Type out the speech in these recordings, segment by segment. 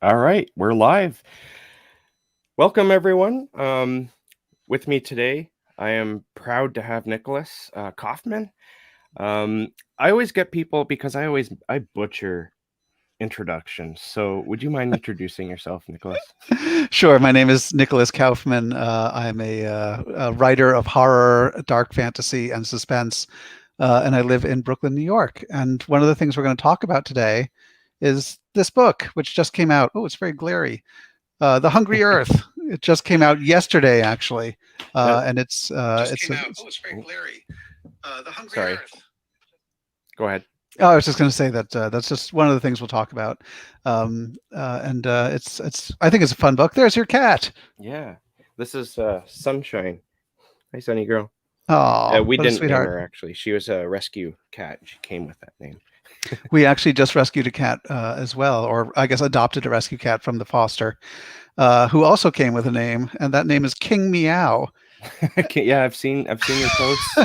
All right, we're live. Welcome, everyone. With me today, I am proud to have Nicholas Kaufmann. I always get people because I butcher introductions. So, would you mind introducing yourself, Nicholas? Sure. My name is Nicholas Kaufmann. I'm a writer of horror, dark fantasy, and suspense, and I live in Brooklyn, New York. And one of the things we're going to talk about today is this book, which just came out. Oh, it's very glary. The Hungry Earth. It just came out yesterday, actually, Uh, and it's just it's came a, out. oh, it's very Oh, glary. The Hungry sorry. Earth. Go ahead. Oh, I was just going to say that that's just one of the things we'll talk about, and it's. I think it's a fun book. There's your cat. Yeah, this is Sunshine. Hi, Sunny girl. Oh, We what a didn't name sweetheart. her actually. She was a rescue cat. She came with that name. We actually just rescued a cat as well, or I guess adopted a rescue cat from the foster, who also came with a name, and that name is King Meow. Okay, yeah, I've seen your posts.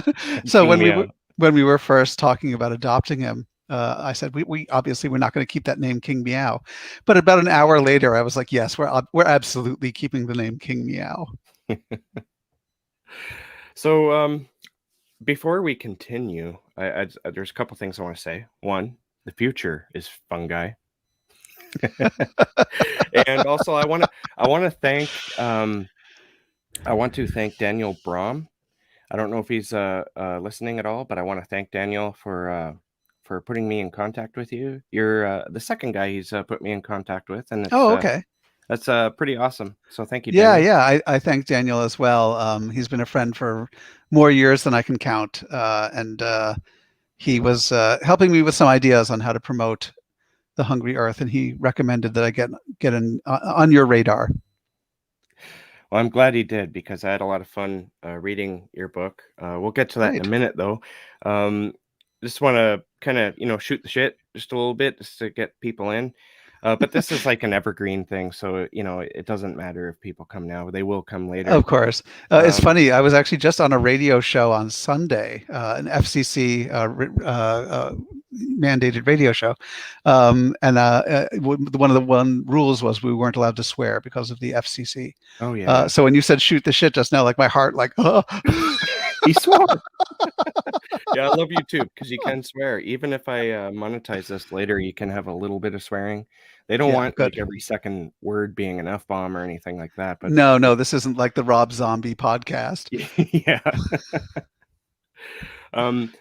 So King Meow. when we were first talking about adopting him, I said we obviously we're not going to keep that name King Meow, but about an hour later, I was like, yes, we're absolutely keeping the name King Meow. So, before we continue, there's a couple things I want to say. One, the future is fungi, and also I want to thank I want to thank Daniel Brom. I don't know if he's listening at all, but I want to thank Daniel for putting me in contact with you. You're the second guy he's put me in contact with, and Oh, okay. that's pretty awesome. So thank you, Yeah, Daniel. yeah. I thank Daniel as well. He's been a friend for more years than I can count, and he was helping me with some ideas on how to promote the Hungry Earth, and he recommended that I get on your radar. Well, I'm glad he did because I had a lot of fun reading your book. We'll get to that in a Great. minute, though. Um, just want to kind of shoot the shit just a little bit just to get people in. But this is like an evergreen thing, so it doesn't matter if people come now; they will come later. Of course. It's Um, funny. I was actually just on a radio show on Sunday, an FCC mandated radio show. And one of the one rules was we weren't allowed to swear because of the FCC. oh yeah, So when you said shoot the shit just now, like my heart, like, oh. he swore. Yeah, I love YouTube because you can swear. Even if I monetize this later, you can have a little bit of swearing. They don't Yeah, want like good. every second word being an F bomb or anything like that, but No, no, this isn't like the Rob Zombie podcast. yeah.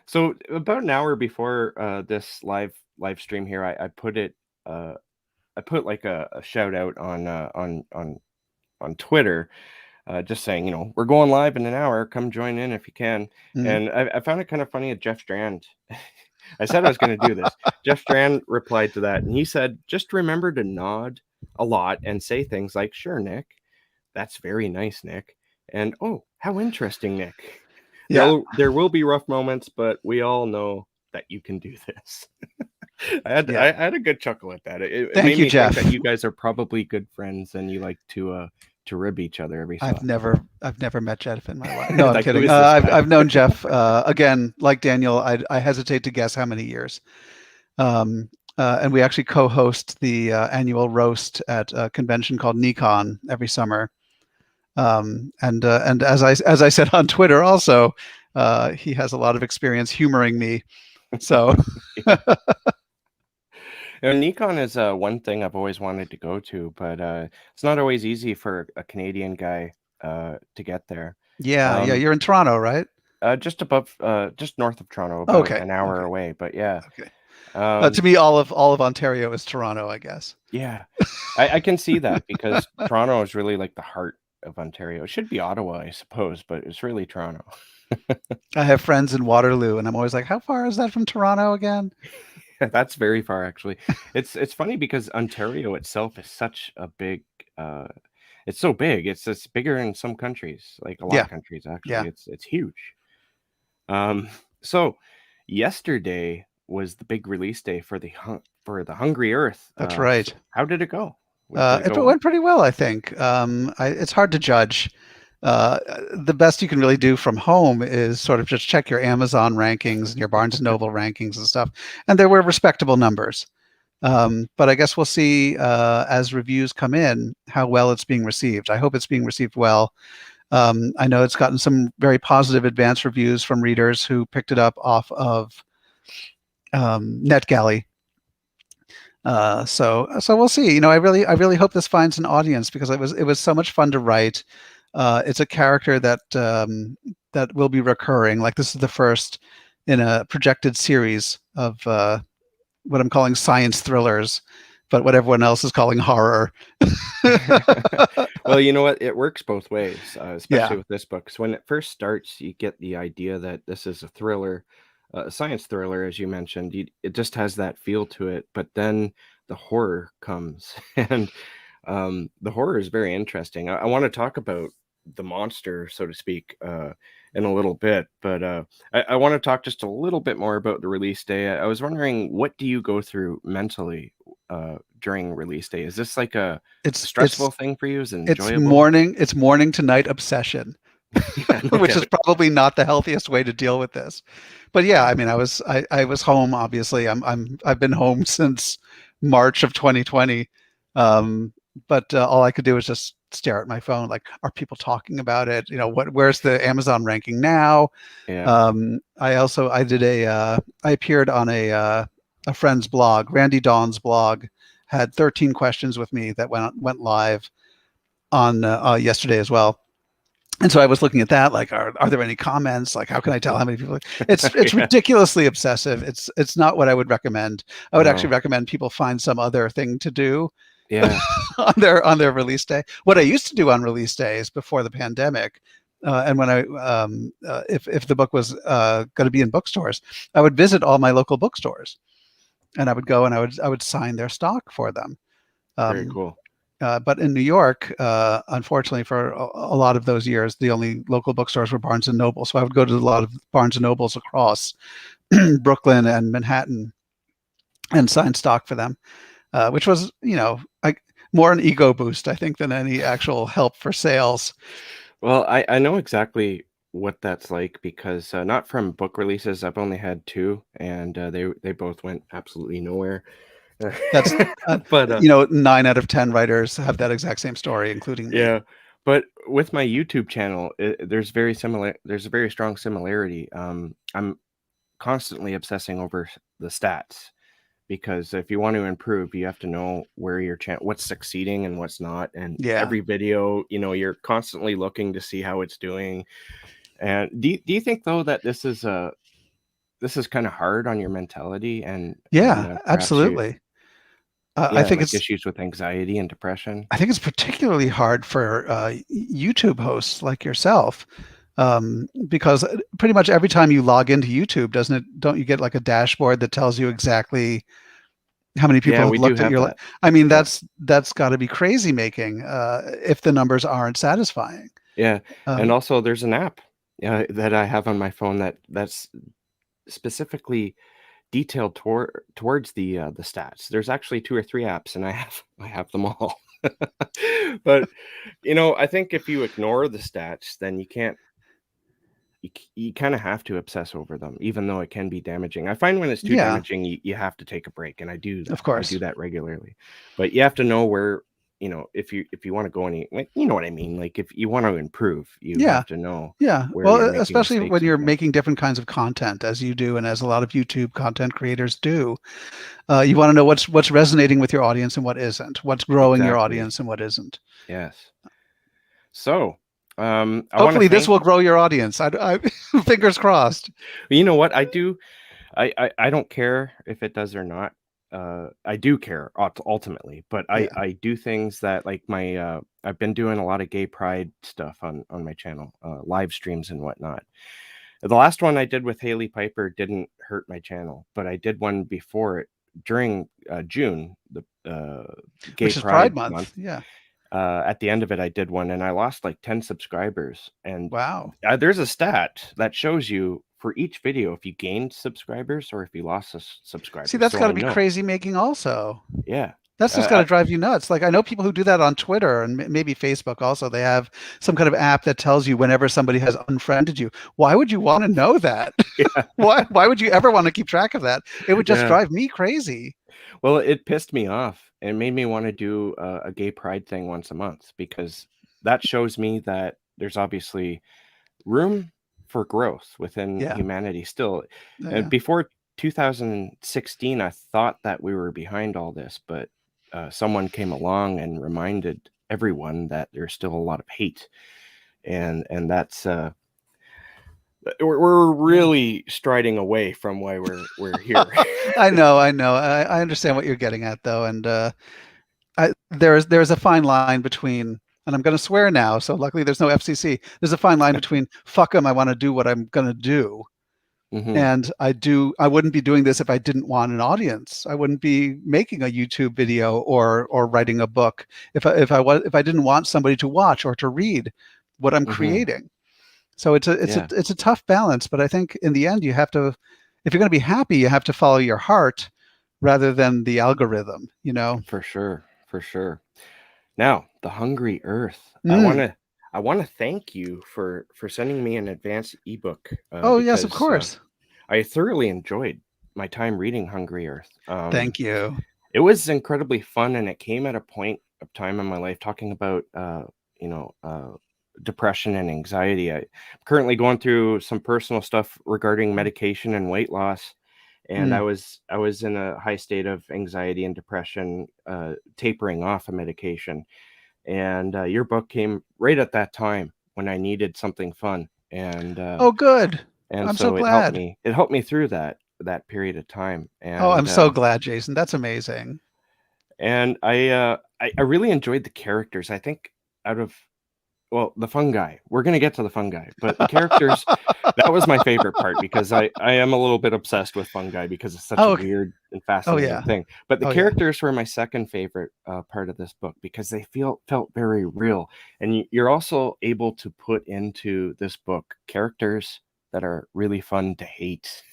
So about an hour before this live stream here, I put it I put like a shout out on Twitter, just saying, we're going live in an hour. Come join in if you can. Mm. And I found it kind of funny at Jeff Strand. I said I was going to do this. Jeff Strand replied to that, and he said, "Just remember to nod a lot and say things like, 'Sure, Nick. That's very nice, Nick.' And oh, how interesting, Nick. Yeah, There will be rough moments, but we all know that you can do this." yeah. I had a good chuckle at that. It Thank made you, me think Jeff. that you guys are probably good friends and you like to rib each other every so often. I've never met Jeff in my life. No, I'm Like, who kidding. is this guy? I've known Jeff again, like Daniel. I hesitate to guess how many years. And we actually co-host the annual roast at a convention called Nikon every summer. And as I said on Twitter, also, he has a lot of experience humoring me. So Yeah. Nikon is one thing I've always wanted to go to, but it's not always easy for a Canadian guy to get there. yeah, yeah. Um, You're in Toronto, right? just north of Toronto, about Okay, an hour okay, away. But yeah, okay. To um, me, all of Ontario is Toronto, I guess. yeah, I can see that because Toronto is really like the heart of Ontario. It should be Ottawa, I suppose, but it's really Toronto. I have friends in Waterloo, and I'm always like, how far is that from Toronto again? That's very far, actually. It's funny because Ontario itself is such a big. Uh, it's so big. It's bigger in some countries, like a lot Yeah, of countries. yeah, Actually, it's huge. So yesterday was the big release day for the Hungry Earth. that's So right. how did it go? Did it It go well? went pretty well, I think. It's hard to judge. Uh, the best you can really do from home is sort of just check your Amazon rankings and your Barnes and Noble rankings and stuff, and there were respectable numbers. But I guess we'll see as reviews come in how well it's being received. I hope it's being received well. I know it's gotten some very positive advance reviews from readers who picked it up off of NetGalley. So we'll see. You know, I really hope this finds an audience because it was so much fun to write. It's a character that that will be recurring. Like this is the first in a projected series of what I'm calling science thrillers, but what everyone else is calling horror. Well, you know what? It works both ways, especially Yeah. with this book. Because when it first starts, you get the idea that this is a thriller, a science thriller, as you mentioned. It just has that feel to it. But then the horror comes, and the horror is very interesting. I want to talk about the monster, so to speak, in a little bit. But I want to talk just a little bit more about the release day. I was wondering, what do you go through mentally during release day? Is this like a It's stressful thing for you? Is it it's enjoyable? morning to night obsession, Yeah, no which is doubt. probably not the healthiest way to deal with this. But yeah, I mean, I was home. Obviously, I've been home since March of 2020. Um, but all I could do was just stare at my phone. Like, are people talking about it? You know, where's the Amazon ranking now? Yeah, I did I appeared on a friend's blog, Randy Dawn's blog, had 13 questions with me that went live on yesterday as well. And so I was looking at that, like, are there any comments? Like, how can I tell how many people? It's yeah. ridiculously obsessive. It's not what I would recommend. I would actually No, recommend people find some other thing to do yeah, on their release day. What I used to do on release days before the pandemic, and when I if the book was going to be in bookstores, I would visit all my local bookstores, and I would go and I would sign their stock for them. very Um, cool. but in New York, unfortunately, for a lot of those years, the only local bookstores were Barnes and Noble. So I would go to a lot of Barnes and Nobles across Brooklyn and Manhattan and sign stock for them, which was, you know, more an ego boost, I think, than any actual help for sales. Well, I know exactly what that's like because not from book releases. I've only had two, and they both went absolutely nowhere. That's, But you know, 9 out of 10 writers have that exact same story, including me. yeah, but with my YouTube channel, there's very similar. There's a very strong similarity. I'm constantly obsessing over the stats because if you want to improve, you have to know where your what's succeeding and what's not. And Yeah. every video, you're constantly looking to see how it's doing. And do you think though that this is kind of hard on your mentality and Yeah, perhaps you absolutely. yeah like issues with anxiety and depression? I think it's particularly hard for YouTube hosts like yourself, because pretty much every time you log into YouTube, don't you get like a dashboard that tells you exactly how many people Yeah, have we do looked at have your? that. I mean, Yeah, that's got to be crazy making if the numbers aren't satisfying. yeah, and Um, also there's an app that I have on my phone that's specifically detailed towards the stats. There's actually 2 or 3 apps, and I have them all. But, I think if you ignore the stats, then you kinda have to obsess over them, even though it can be damaging. I find when it's too yeah, damaging, you have to take a break, and I do of that. I do course. that regularly. But you have to know where, if you wanna go any like, you know what I mean? Like, if you wanna improve, you Yeah, have to know yeah. where Well, you're making especially when mistakes and you're stuff. making different kinds of content, as you do, and as a lot of YouTube content creators do. You want to know what's resonating with your audience and what isn't, what's growing your Exactly. audience and what isn't. Yes. So, I wanna Hopefully, this thank will grow your audience. Fingers crossed. you know what? I do I don't care if it does or not. I do care ultimately, but Yeah, I do things that like I've been doing a lot of gay pride stuff on my channel, live streams and whatnot. The last one I did with Haley Piper didn't hurt my channel, but I did one before it during June, the Gay which is Pride Pride Month. Month. Yeah. At the end of it, I did one and I lost like 10 subscribers. And Wow. there's a stat that shows you for each video if you gained subscribers or if you lost See, subscribers. that's So got I to be know. crazy making also. Yeah. That's just got to drive you nuts. Like I know people who do that on Twitter and maybe Facebook also. They have some kind of app that tells you whenever somebody has unfriended you. Why would you want to know that? Yeah. Why would you ever want to keep track of that? It would just Yeah. drive me crazy. Well, it pissed me off and made me want to do a gay pride thing once a month, because that shows me that there's obviously room for growth within Yeah. humanity still. And Yeah. before 2016, I thought that we were behind all this, but someone came along and reminded everyone that there's still a lot of hate, and that's we're Yeah. really striding away from why we're here. I know, I know. I understand what you're getting at, though, and there's a fine line between, and I'm going to swear now, so luckily there's no FCC. There's a fine line between fuck them, I want to do what I'm going to do, Hmm. and I wouldn't be doing this if I didn't want an audience. I wouldn't be making a YouTube video or writing a book if I didn't want somebody to watch or to read what I'm Hmm. creating. So Yeah, it's a tough balance, but I think in the end you have to, if you're going to be happy, you have to follow your heart rather than the algorithm, you know? for sure, for sure. Now, the Hungry Earth. Mm. I want to thank you for sending me an advanced ebook, Oh, yes, of because course. I thoroughly enjoyed my time reading Hungry Earth. Thank you. It was incredibly fun, and it came at a point of time in my life talking about you know depression and anxiety. I'm currently going through some personal stuff regarding medication and weight loss, and Mm. I was in a high state of anxiety and depression, tapering off a medication, and your book came right at that time when I needed something fun, Oh, good. and I'm so so glad. it helped me through that period of time, Oh, I'm so glad, Jason. That's amazing. and I really enjoyed the characters. I think out of, well, the fungi. We're gonna get to the fungi, but the characters, that was my favorite part, because I am a little bit obsessed with fungi because it's such a Oh, okay. weird and Oh, fascinating yeah. thing. But the Oh, yeah. characters were my second favorite part of this book, because they felt very real, and you're also able to put into this book characters that are really fun to hate.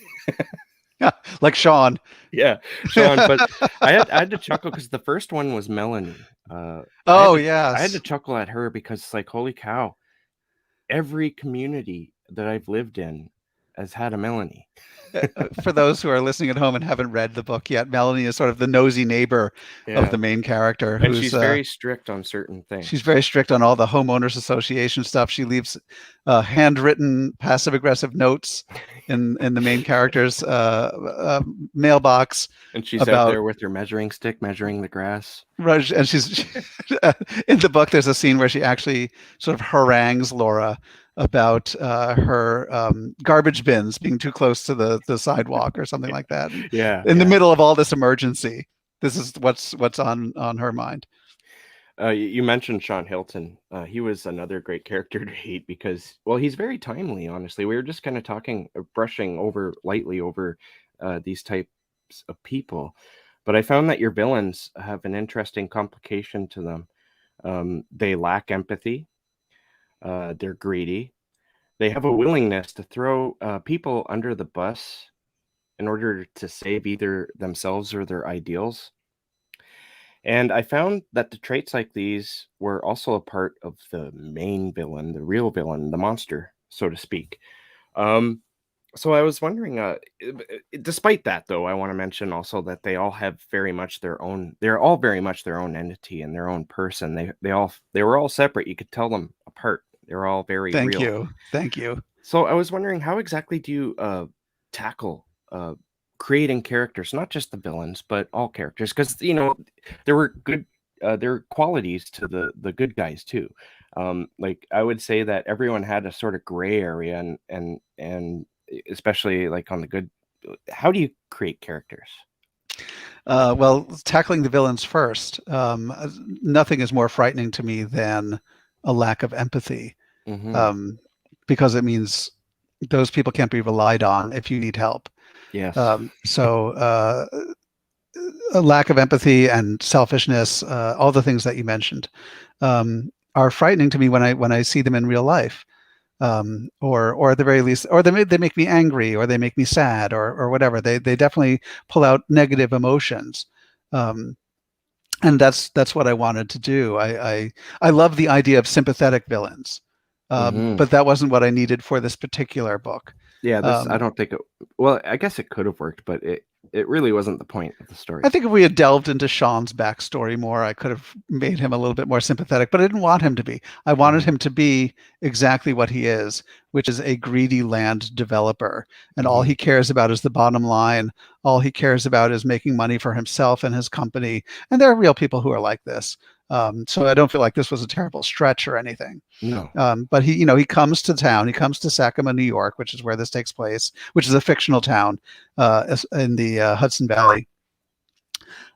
Like Sean. Yeah, Sean. But I had to chuckle because the first one was Melanie. Oh, I had to yes. chuckle at her because it's like, holy cow, every community that I've lived in has had a Melanie. For those who are listening at home and haven't read the book yet, Melanie is sort of the nosy neighbor of Yeah, the main character and who's she's very strict on certain she's things. very strict on all the homeowners association stuff. She leaves handwritten passive aggressive notes in the main character's mailbox And she's out about there with her measuring stick measuring the grass. Raj, and she's in the book. There's a scene where she actually sort of harangues Laura about her garbage bins being too close to the sidewalk or something like that. And Yeah, in the yeah. middle of all this emergency, this is what's on her mind. You mentioned Sean Hilton. He was another great character to hate because, well, he's very timely, honestly. We were just kind of talking, brushing over lightly over these types of people. But I found that your villains have an interesting complication to them. They lack empathy, they're greedy, they have a willingness to throw people under the bus in order to save either themselves or their ideals. And I found that the traits like these were also a part of the main villain, the real villain, the monster, so to speak. Um, so I was wondering, despite that, though, I want to mention also that they all have very much their own. They're all very much their own entity and their own person. They were all separate. You could tell them apart. They're all very Thank real. you, thank you. So I was wondering, how exactly do you tackle creating characters, not just the villains, but all characters? Because there were good, there are qualities to the good guys too. Like I would say that everyone had a sort of gray area, and especially like on the good. How do you create characters? Well, tackling the villains first. Nothing is more frightening to me than a lack of empathy, Hmm. um, because it means those people can't be relied on if you need help. Yes. So a lack of empathy and selfishness, all the things that you mentioned, are frightening to me when I see them in real life, or at the very least, or they make me angry, or they make me sad, or whatever. They definitely pull out negative emotions, um, and that's what I wanted to do. I love the idea of sympathetic villains, Hmm. but that wasn't what I needed for this particular book. Yeah, this I Um, don't think it, well, I guess it could have worked, but it really wasn't the point of the I story. think if we had delved into Sean's backstory more, I could have made him a little bit more sympathetic, but I didn't want him to be. I wanted him to be exactly what he is, which is a greedy land developer. And all he cares about is the bottom line. All he cares about is making money for himself and his company. And there are real people who are like this. So I don't feel like this was a terrible stretch or anything. No. But he comes to town. He comes to Sakima, New York, which is where this takes place, which is a fictional town in the Hudson Valley.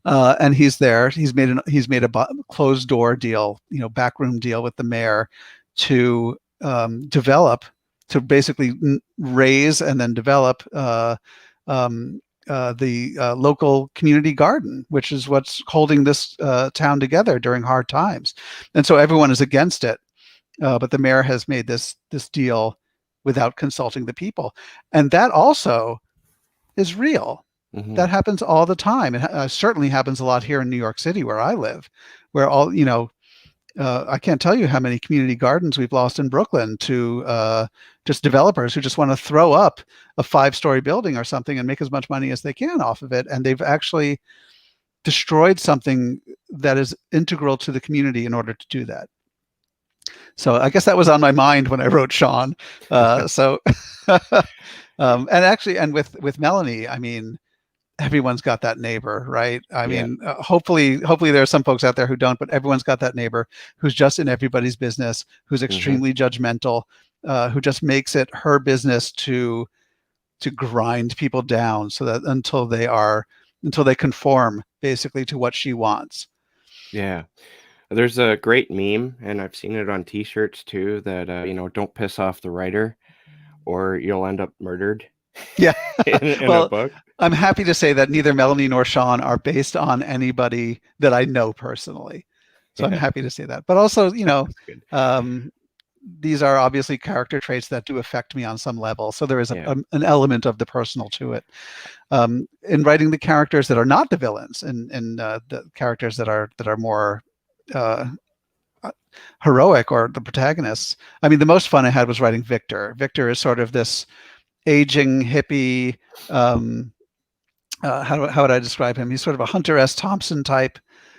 And he's there. He's made a closed door deal, backroom deal with the mayor to develop, to basically raise and then develop the local community garden, which is what's holding this town together during hard times. And so everyone is against it, but the mayor has made this deal without consulting the people, and that also is real. That happens all the time. It certainly happens a lot here in New York City, where I live, where I can't tell you how many community gardens we've lost in Brooklyn to just developers who just want to throw up a 5-story building or something and make as much money as they can off of it. And they've actually destroyed something that is integral to the community in order to do that. So I guess that was on my mind when I wrote Sean. And with Melanie, I mean, everyone's got that neighbor, right? I mean, hopefully there are some folks out there who don't, but everyone's got that neighbor who's just in everybody's business, who's extremely judgmental, who just makes it her business to grind people down so that until they conform basically to what she wants. Yeah. There's a great meme, and I've seen it on t-shirts too, that don't piss off the writer or you'll end up murdered. Yeah. in a book. I'm happy to say that neither Melanie nor Sean are based on anybody that I know personally. So I'm happy to say that. But also, these are obviously character traits that do affect me on some level. So there is an element of the personal to it. In writing the characters that are not the villains, and the characters that are more heroic, or the protagonists. I mean, the most fun I had was writing Victor. Victor is sort of this aging hippie. How would I describe him? He's sort of a Hunter S. Thompson type.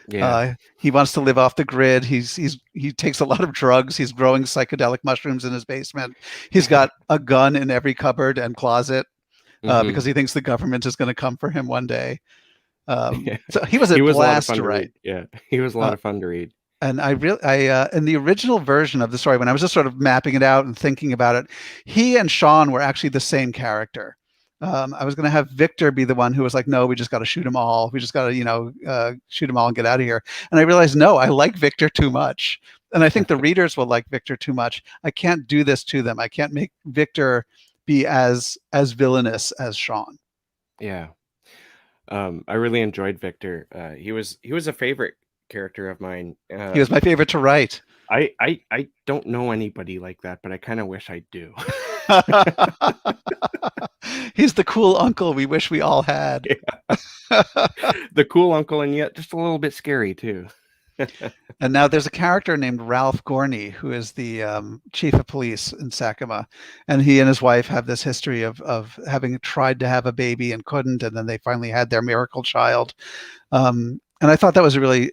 He wants to live off the grid. He takes a lot of drugs. He's growing psychedelic mushrooms in his basement. He's got a gun in every cupboard and closet because he thinks the government is going to come for him one day. So he was a blast to write. Yeah, he was a lot of fun to read. And I in the original version of the story, when I was just sort of mapping it out and thinking about it, he and Sean were actually the same character. I was going to have Victor be the one who was like, no, we just got to shoot them all. We just got to, shoot them all and get out of here. And I realized, no, I like Victor too much. And I think the readers will like Victor too much. I can't do this to them. I can't make Victor be as villainous as Sean. Yeah. I really enjoyed Victor. He was a favorite character of mine. He was my favorite to write. I don't know anybody like that, but I kind of wish I do. He's the cool uncle we wish we all had. Yeah. The cool uncle, and yet just a little bit scary too. And now there's a character named Ralph Gorny, who is the chief of police in Sakima, and he and his wife have this history of having tried to have a baby and couldn't, and then they finally had their miracle child. And I thought that was a really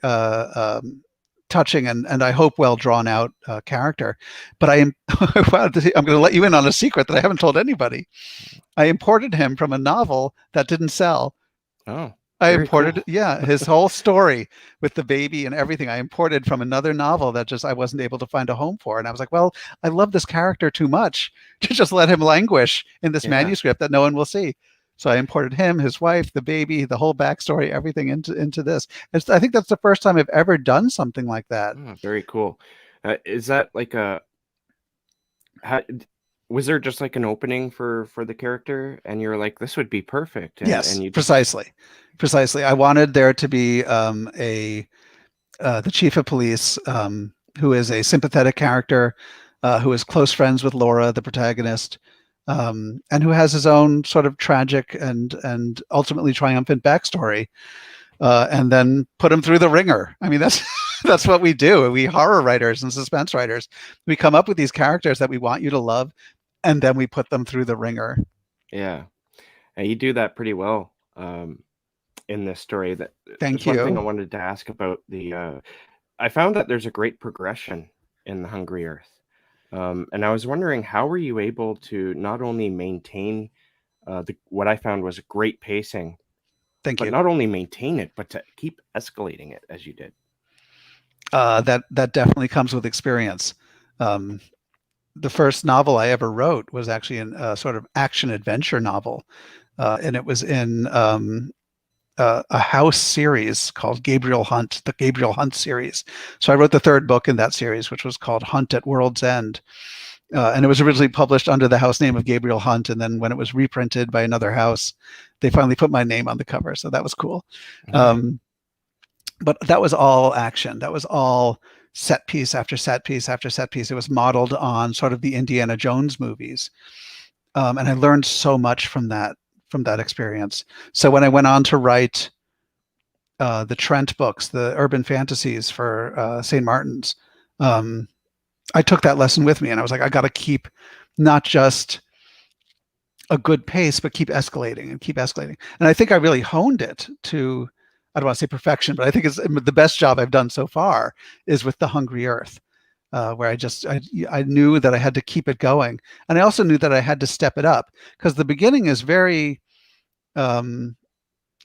touching and I hope well drawn out character. But I'm going to let you in on a secret that I haven't told anybody. I imported him from a novel that didn't sell. Oh. I imported, cool. His whole story with the baby and everything. I imported from another novel that just I wasn't able to find a home for, and I was like, "Well, I love this character too much to just let him languish in this manuscript that no one will see." So I imported him, his wife, the baby, the whole backstory, everything into this. I think that's the first time I've ever done something like that. Oh, very cool. Is that like was there just like an opening for the character, and you're like, this would be perfect? Yes, and you precisely. I wanted there to be the chief of police, who is a sympathetic character, who is close friends with Laura, the protagonist, and who has his own sort of tragic and ultimately triumphant backstory, and then put him through the ringer. I mean, that's what we do. We horror writers and suspense writers. We come up with these characters that we want you to love, and then we put them through the ringer. Yeah, and you do that pretty well. um, in this story. That Thank there's one thing I you. wanted to ask about the. I found that there's a great progression in the Hungry Earth, and I was wondering how were you able to not only maintain what I found was a great pacing, Thank but you. not only maintain it, but to keep escalating it as you did. That definitely comes with experience. Um, the first novel I ever wrote was actually a sort of action adventure novel, and it was in a House series called Gabriel Hunt, the Gabriel Hunt series. So I wrote the third book in that series, which was called Hunt at World's End. And it was originally published under the house name of Gabriel Hunt. And then when it was reprinted by another house, they finally put my name on the cover. So that was cool. Mhm. Um, but that was all action. That was all set piece after set piece after set piece. It was modeled on sort of the Indiana Jones movies. And I learned so much from that experience. So when I went on to write the Trent books, the urban fantasies for St. Martin's, um, I took that lesson with me, and I was like, I got to keep not just a good pace, but keep escalating and keep escalating. And I think I really honed it to, I don't want to say perfection, but I think it's the best job I've done so far is with the Hungry Earth, where I knew that I had to keep it going, and I also knew that I had to step it up because the beginning is very um,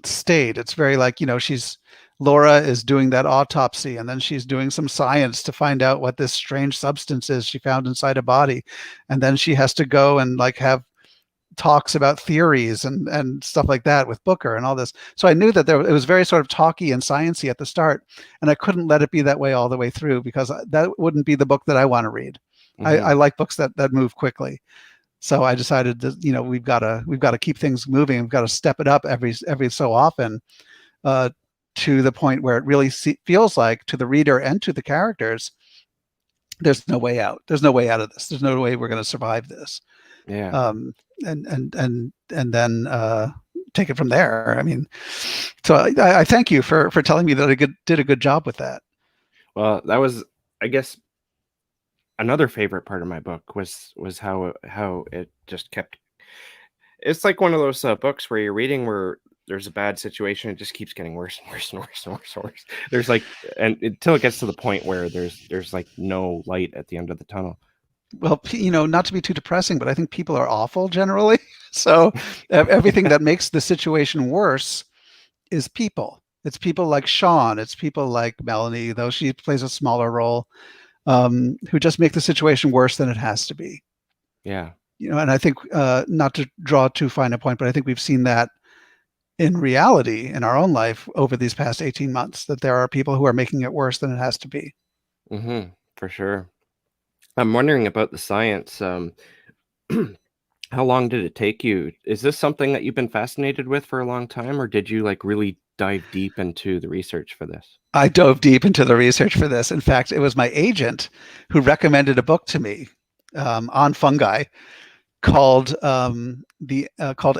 staid. It's very like, she's Laura is doing that autopsy, and then she's doing some science to find out what this strange substance is she found inside a body, and then she has to go and like have talks about theories and stuff like that with Booker and all this. So I knew that it was very sort of talky and sciencey at the start, and I couldn't let it be that way all the way through because that wouldn't be the book that I want to read. I Mhm. like books that move quickly. So I decided that we've got to keep things moving. We've got to step it up every so often, uh, to the point where it really feels like to the reader and to the characters, there's no way out. There's no way out of this. There's no way we're going to survive this. Yeah. Um, and then take it from there. I mean, so I thank you for telling me that I did a good job with that. Well, that was, I guess, another favorite part of my book was how it just kept. It's like one of those books where you're reading where there's a bad situation, it just keeps getting worse and worse and worse and worse and worse. There's like, and until it gets to the point where there's like no light at the end of the tunnel. Well, not to be too depressing, but I think people are awful generally. So everything that makes the situation worse is people. It's people like Sean. It's people like Melanie, though she plays a smaller role, who just make the situation worse than it has to be. Yeah. And I think, not to draw too fine a point, but I think we've seen that in reality in our own life over these past 18 months, that there are people who are making it worse than it has to be. For sure. I'm wondering about the science. How long did it take you? Is this something that you've been fascinated with for a long time, or did you like really dive deep into the research for this? I dove deep into the research for this. In fact, it was my agent who recommended a book to me, on fungi, called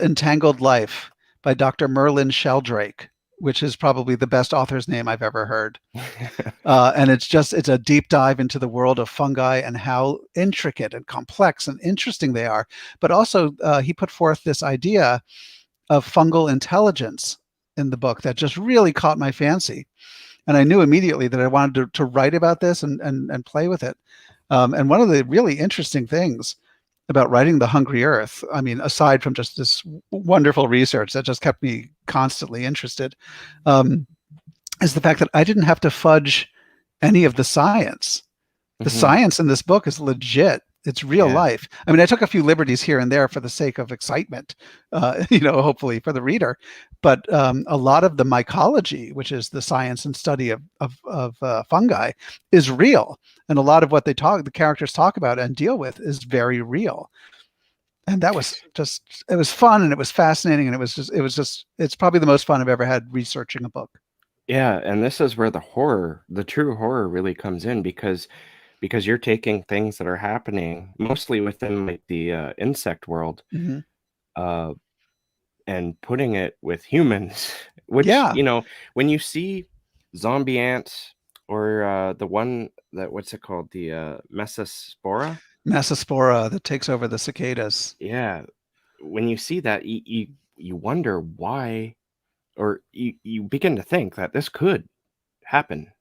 Entangled Life by Dr. Merlin Sheldrake, which is probably the best author's name I've ever heard. And it's a deep dive into the world of fungi and how intricate and complex and interesting they are. But also, he put forth this idea of fungal intelligence in the book that just really caught my fancy. And I knew immediately that I wanted to write about this and play with it. And one of the really interesting things about writing The Hungry Earth, I mean, aside from just this wonderful research that just kept me constantly interested, um, is the fact that I didn't have to fudge any of the science. The Hmm. science in this book is legit. It's real Yeah. life. I mean, I took a few liberties here and there for the sake of excitement, hopefully for the reader. But a lot of the mycology, which is the science and study of fungi, is real, and a lot of what the characters talk about and deal with, is very real. And that was just, it was fun and it was fascinating, and it's probably the most fun I've ever had researching a book. Yeah, and this is where the true horror really comes in because you're taking things that are happening mostly within like the insect world, Hmm. uh, and putting it with humans, which, Yeah, when you see zombie ants or the one that what's it called, the Mesospora, Mesospora that takes over the cicadas. yeah, when you see that, you wonder why. or you begin to think that this could happen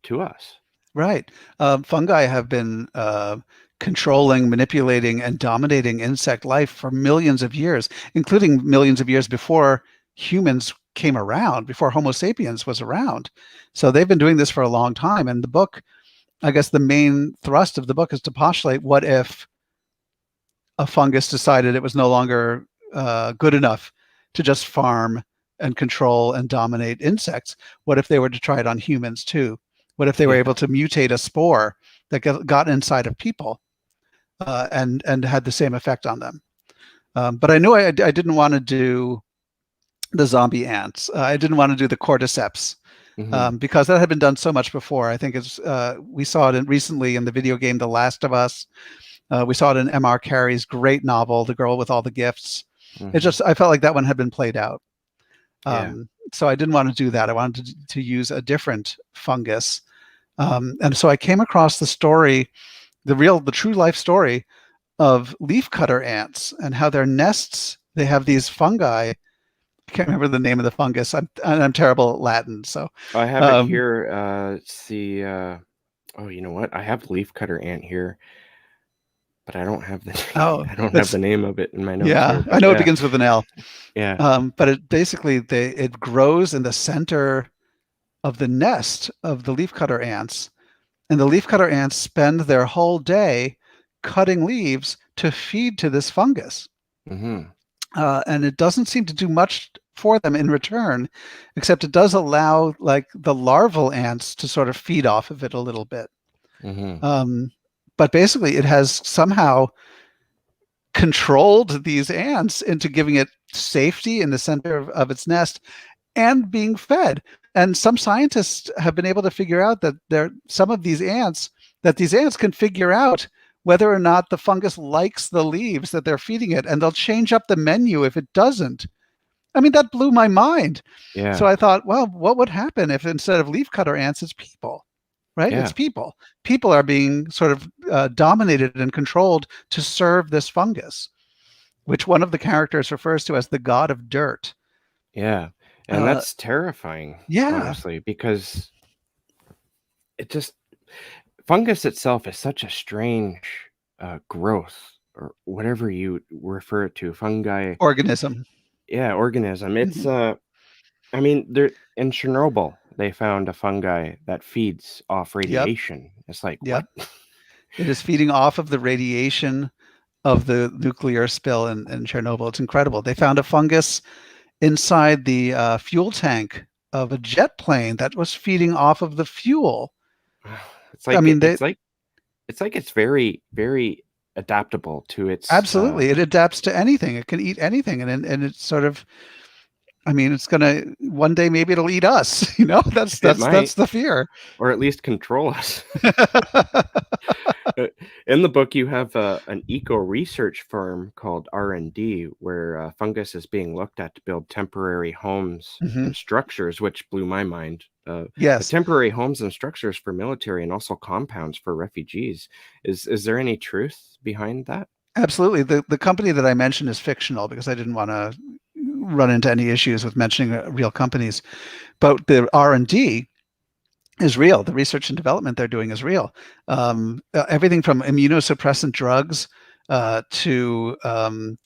to us. Right. Fungi have been controlling, manipulating, and dominating insect life for millions of years, including millions of years before humans came around, before Homo sapiens was around. So they've been doing this for a long time. And the book, I guess the main thrust of the book is to postulate, what if a fungus decided it was no longer good enough to just farm and control and dominate insects? What if they were to try it on humans too? What if they were able to mutate a spore that got inside of people and had the same effect on them? But I knew I didn't want to do the zombie ants. I didn't want to do the cordyceps because that had been done so much before. I think we saw it recently in the video game The Last of Us. We saw it in M.R. Carey's great novel, The Girl with All the Gifts. I felt like that one had been played out. So I didn't want to do that. I wanted to use a different fungus. And so I came across the story, the true life story of leafcutter ants and how their nests, they have these fungi. I can't remember the name of the fungus. I'm terrible at Latin. So I have it here. It's the, oh, you know what? I have leafcutter ant here, but I don't have the name of it in my notes. Yeah, here, I know it begins with an L. Yeah. But it basically, it grows in the center of the nest of the leafcutter ants, and the leafcutter ants spend their whole day cutting leaves to feed to this fungus. And it doesn't seem to do much for them in return, except it does allow like the larval ants to sort of feed off of it a little bit. But basically, it has somehow controlled these ants into giving it safety in the center of its nest and being fed. And some scientists have been able to figure out that these ants can figure out whether or not the fungus likes the leaves that they're feeding it, and they'll change up the menu if it doesn't. I mean, that blew my mind. Yeah. So I thought, well, what would happen if instead of leafcutter ants, it's people, right? Yeah. It's people. People are being sort of dominated and controlled to serve this fungus, which one of the characters refers to as the god of dirt. Yeah. And that's terrifying, honestly, because fungus itself is such a strange growth, or whatever you refer it to, fungi. Organism. Yeah, organism. It's, I mean, in Chernobyl, they found a fungi that feeds off radiation. It's like, what? It is feeding off of the radiation of the nuclear spill in Chernobyl. It's incredible. They found a fungus inside the fuel tank of a jet plane that was feeding off of the fuel. It's like, it's very, very adaptable to its. Absolutely, it adapts to anything. It can eat anything, and it's sort of. I mean, it's gonna one day maybe it'll eat us. You know, that's the fear, or at least control us. In the book, you have an eco research firm called R&D, where fungus is being looked at to build temporary homes and structures, which blew my mind. Yes, temporary homes and structures for military and also compounds for refugees. Is there any truth behind that? Absolutely. The company that I mentioned is fictional because I didn't want to run into any issues with mentioning real companies, but the R&D is real. The research and development they're doing is real. Everything from immunosuppressant drugs to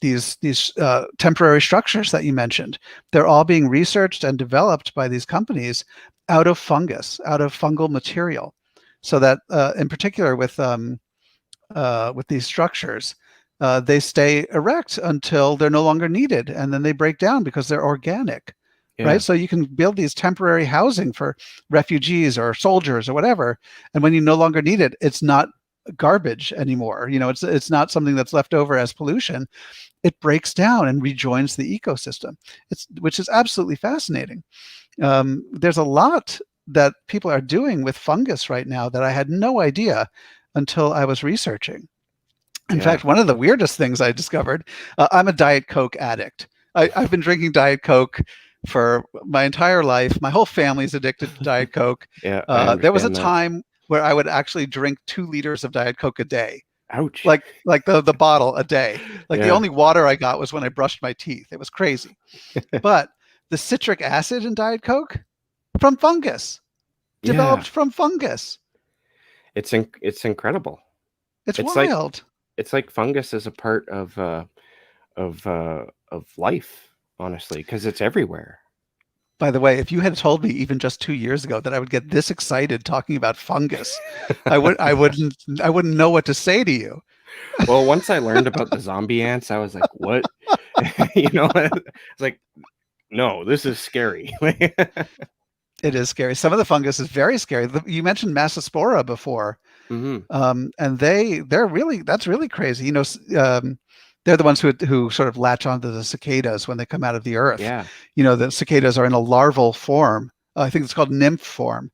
these temporary structures that you mentioned, they're all being researched and developed by these companies out of fungus, out of fungal material. So that in particular with these structures, they stay erect until they're no longer needed, and then they break down because they're organic. Right. So you can build these temporary housing for refugees or soldiers or whatever. And when you no longer need it, it's not garbage anymore. You know, it's not something that's left over as pollution. It breaks down and rejoins the ecosystem, which is absolutely fascinating. There's a lot that people are doing with fungus right now that I had no idea until I was researching. In fact, one of the weirdest things I discovered, I'm a Diet Coke addict. I've been drinking Diet Coke for my entire life. My whole family's addicted to Diet Coke. There was a time where I would actually drink 2 liters of Diet Coke a day. Ouch. Like the bottle a day. The only water I got was when I brushed my teeth. It was crazy. But the citric acid in Diet Coke from fungus, developed from fungus. It's incredible. It's It's wild. like fungus is a part of life, honestly, because it's everywhere. By the way, if you had told me even just 2 years ago that I would get this excited talking about fungus, I wouldn't know what to say to you. Well, once I learned about the zombie ants, I was like, what? It's like, no, this is scary. It is scary. Some of the fungus is very scary. You mentioned Massospora before. Mm-hmm. And that's really crazy. They're the ones who sort of latch onto the cicadas when they come out of the earth. Yeah. The cicadas are in a larval form. I think it's called nymph form,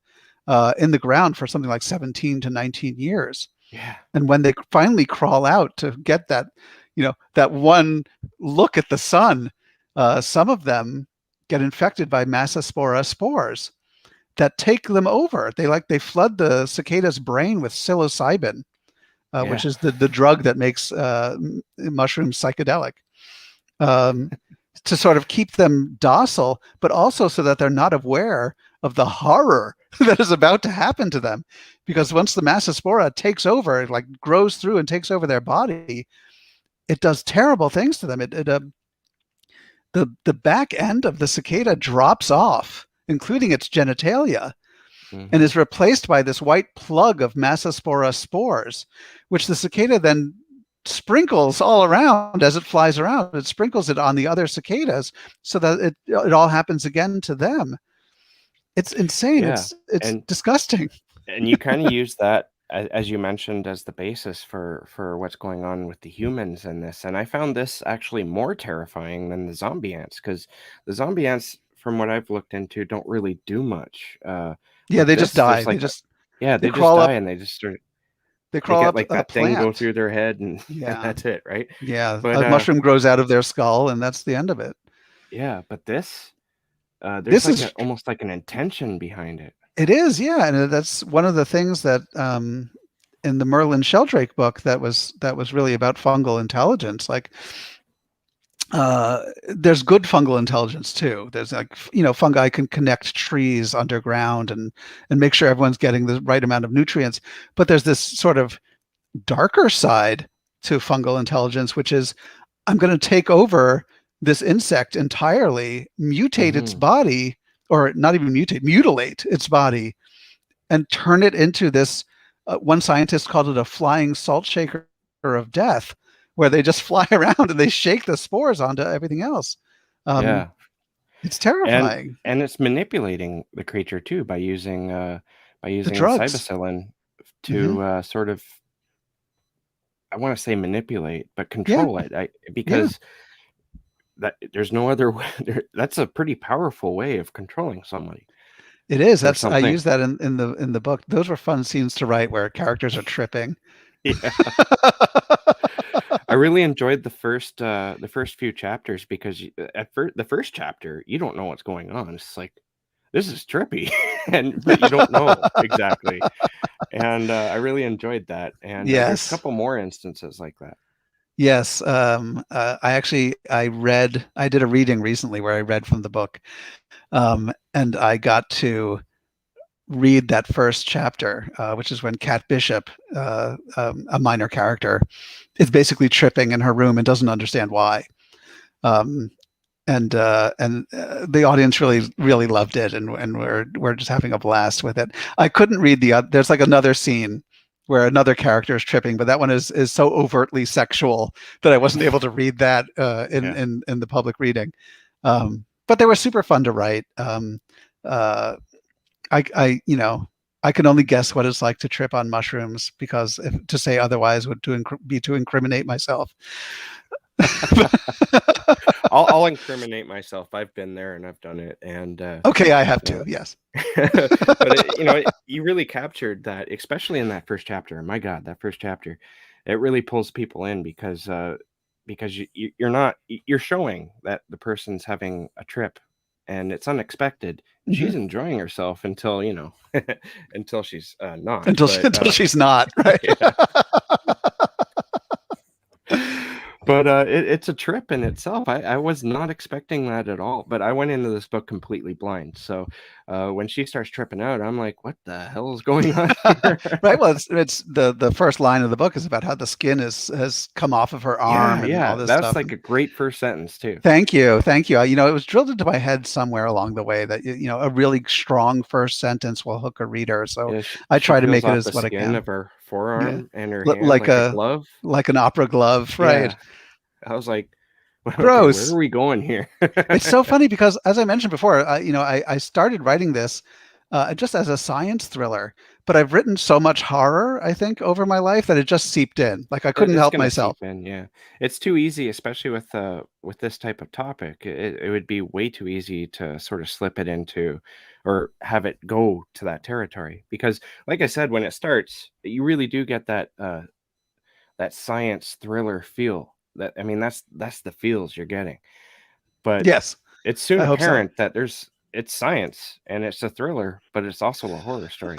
in the ground for something like 17 to 19 years. Yeah. And when they finally crawl out to get that, that one look at the sun, some of them get infected by Massospora spores that take them over. They flood the cicada's brain with psilocybin, which is the drug that makes mushrooms psychedelic, to sort of keep them docile, but also so that they're not aware of the horror that is about to happen to them. Because once the Massospora takes over, it like grows through and takes over their body, it does terrible things to them. The back end of the cicada drops off, including its genitalia, and is replaced by this white plug of Massospora spores, which the cicada then sprinkles all around as it flies around. It sprinkles it on the other cicadas so that it all happens again to them. It's insane. Yeah. It's disgusting. And you kind of use that, as you mentioned, as the basis for what's going on with the humans in this. And I found this actually more terrifying than the zombie ants, because the zombie ants, from what I've looked into, don't really do much. They just die. They just crawl up, and they just start. They crawl get up like that thing go through their head, and that's it, right? Yeah, but a mushroom grows out of their skull, and that's the end of it. Yeah, but there's like almost like an intention behind it. It is, yeah, and that's one of the things that in the Merlin Sheldrake book that was really about fungal intelligence. Like, there's good fungal intelligence too. There's like, fungi can connect trees underground and make sure everyone's getting the right amount of nutrients. But there's this sort of darker side to fungal intelligence, which is, I'm going to take over this insect entirely, mutate its body, or not even mutilate its body, and turn it into this. One scientist called it a flying salt shaker of death, where they just fly around and they shake the spores onto everything else. It's terrifying. And it's manipulating the creature too by using cybacillin to sort of, I want to say manipulate, but control it. Because that there's no other way. That's a pretty powerful way of controlling somebody. It is. I use that in the book. Those were fun scenes to write where characters are tripping. Yeah. I really enjoyed the first few chapters, because the first chapter, you don't know what's going on. It's like, this is trippy, but you don't know exactly. And I really enjoyed that. And there's a couple more instances like that. Yes. I did a reading recently where I read from the book, and I got to read that first chapter, which is when Kat Bishop, a minor character, is basically tripping in her room and doesn't understand why. And the audience really loved it, and we're just having a blast with it. I couldn't read there's like another scene where another character is tripping, but that one is so overtly sexual that I wasn't able to read that in the public reading. But they were super fun to write. I can only guess what it's like to trip on mushrooms, because to say otherwise would be to incriminate myself. I'll incriminate myself. I've been there and I've done it. And okay, I have to. Yes. But you really captured that, especially in that first chapter. My God, that first chapter, it really pulls people in, because you're showing that the person's having a trip, and it's unexpected. She's enjoying herself until until she's not. Until she's not, right? But it's a trip in itself. I was not expecting that at all. But I went into this book completely blind. So when she starts tripping out, I'm like, what the hell is going on here? Right. Well, it's the first line of the book is about how the skin has come off of her Yeah, arm and all yeah. this That's stuff. like a great first sentence too. Thank you, thank you. It was drilled into my head somewhere along the way that a really strong first sentence will hook a reader. So Yeah, I she try to peels make it off as the what I skin can. of her Yeah, forearm and her hand like like a a glove. like an opera glove, right? Yeah. I was like, okay, where are Gross. we going here? It's so funny because, as I mentioned before, I started writing this just as a science thriller, but I've written so much horror, I think, over my life that it just seeped in. Like I couldn't It's help gonna myself. seep in, yeah. It's too easy, especially with this type of topic. It would be way too easy to sort of slip it into or have it go to that territory. Because like I said, when it starts, you really do get that science thriller feel. That I mean, that's the feels you're getting. But Yes, it's soon I hope so. apparent that it's science and it's a thriller, but it's also a horror story.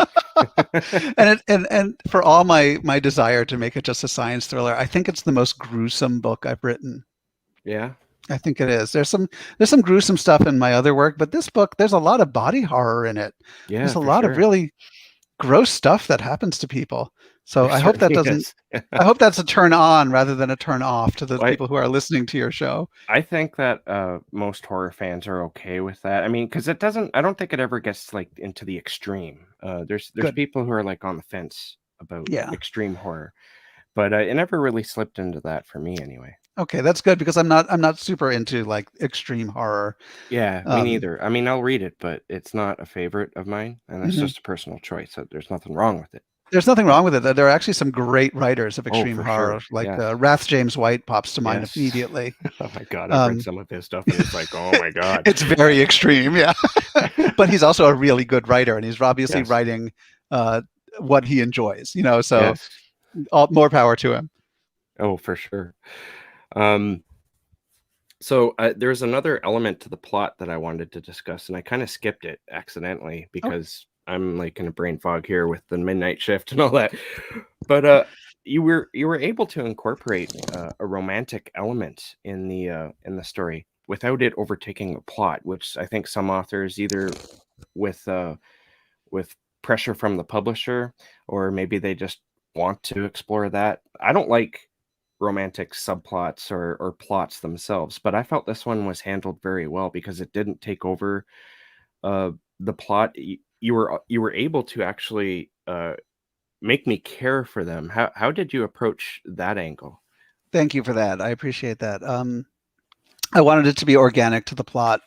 And for all my desire to make it just a science thriller, I think it's the most gruesome book I've written. Yeah. I think it is. There's some gruesome stuff in my other work, but this book, there's a lot of body horror in it. Yeah, There's a for lot of sure. really gross stuff that happens to people. So There I hope that certainly doesn't. is. I hope that's a turn on rather than a turn off to the I people who are listening to your show. I think that most horror fans are okay with that. I mean, because it doesn't. I don't think it ever gets like into the extreme. There's Good. people who are like on the fence about Yeah. extreme horror, but it never really slipped into that for me anyway. Okay, that's good because I'm not super into like extreme horror. Yeah, me Um, neither. I mean, I'll read it, but it's not a favorite of mine, and that's mhm. just a personal choice. So there's nothing wrong with it. There's nothing wrong with it. There are actually some great writers of Oh, extreme for horror, sure. like Yes. Rath James White pops to mind Yes. immediately. Oh my God, I've read Um, some of his stuff, and it's like, oh my God. it's very extreme, yeah. But he's also a really good writer, and he's obviously Yes. writing uh, what he enjoys. So Yes. more power to him. Oh, for sure. Um, So there's another element to the plot that I wanted to discuss, and I kind of skipped it accidentally Oh, because I'm like in a brain fog here with the midnight shift and all that. But you were able to incorporate a romantic element in the story without it overtaking the plot, which I think some authors either with with pressure from the publisher or maybe they just want to explore that. I don't like romantic subplots or plots themselves, but I felt this one was handled very well because it didn't take over uh, the plot. You were able to actually make me care for them. How did you approach that angle? thank you for that. I appreciate that. I wanted it to be organic to the plot,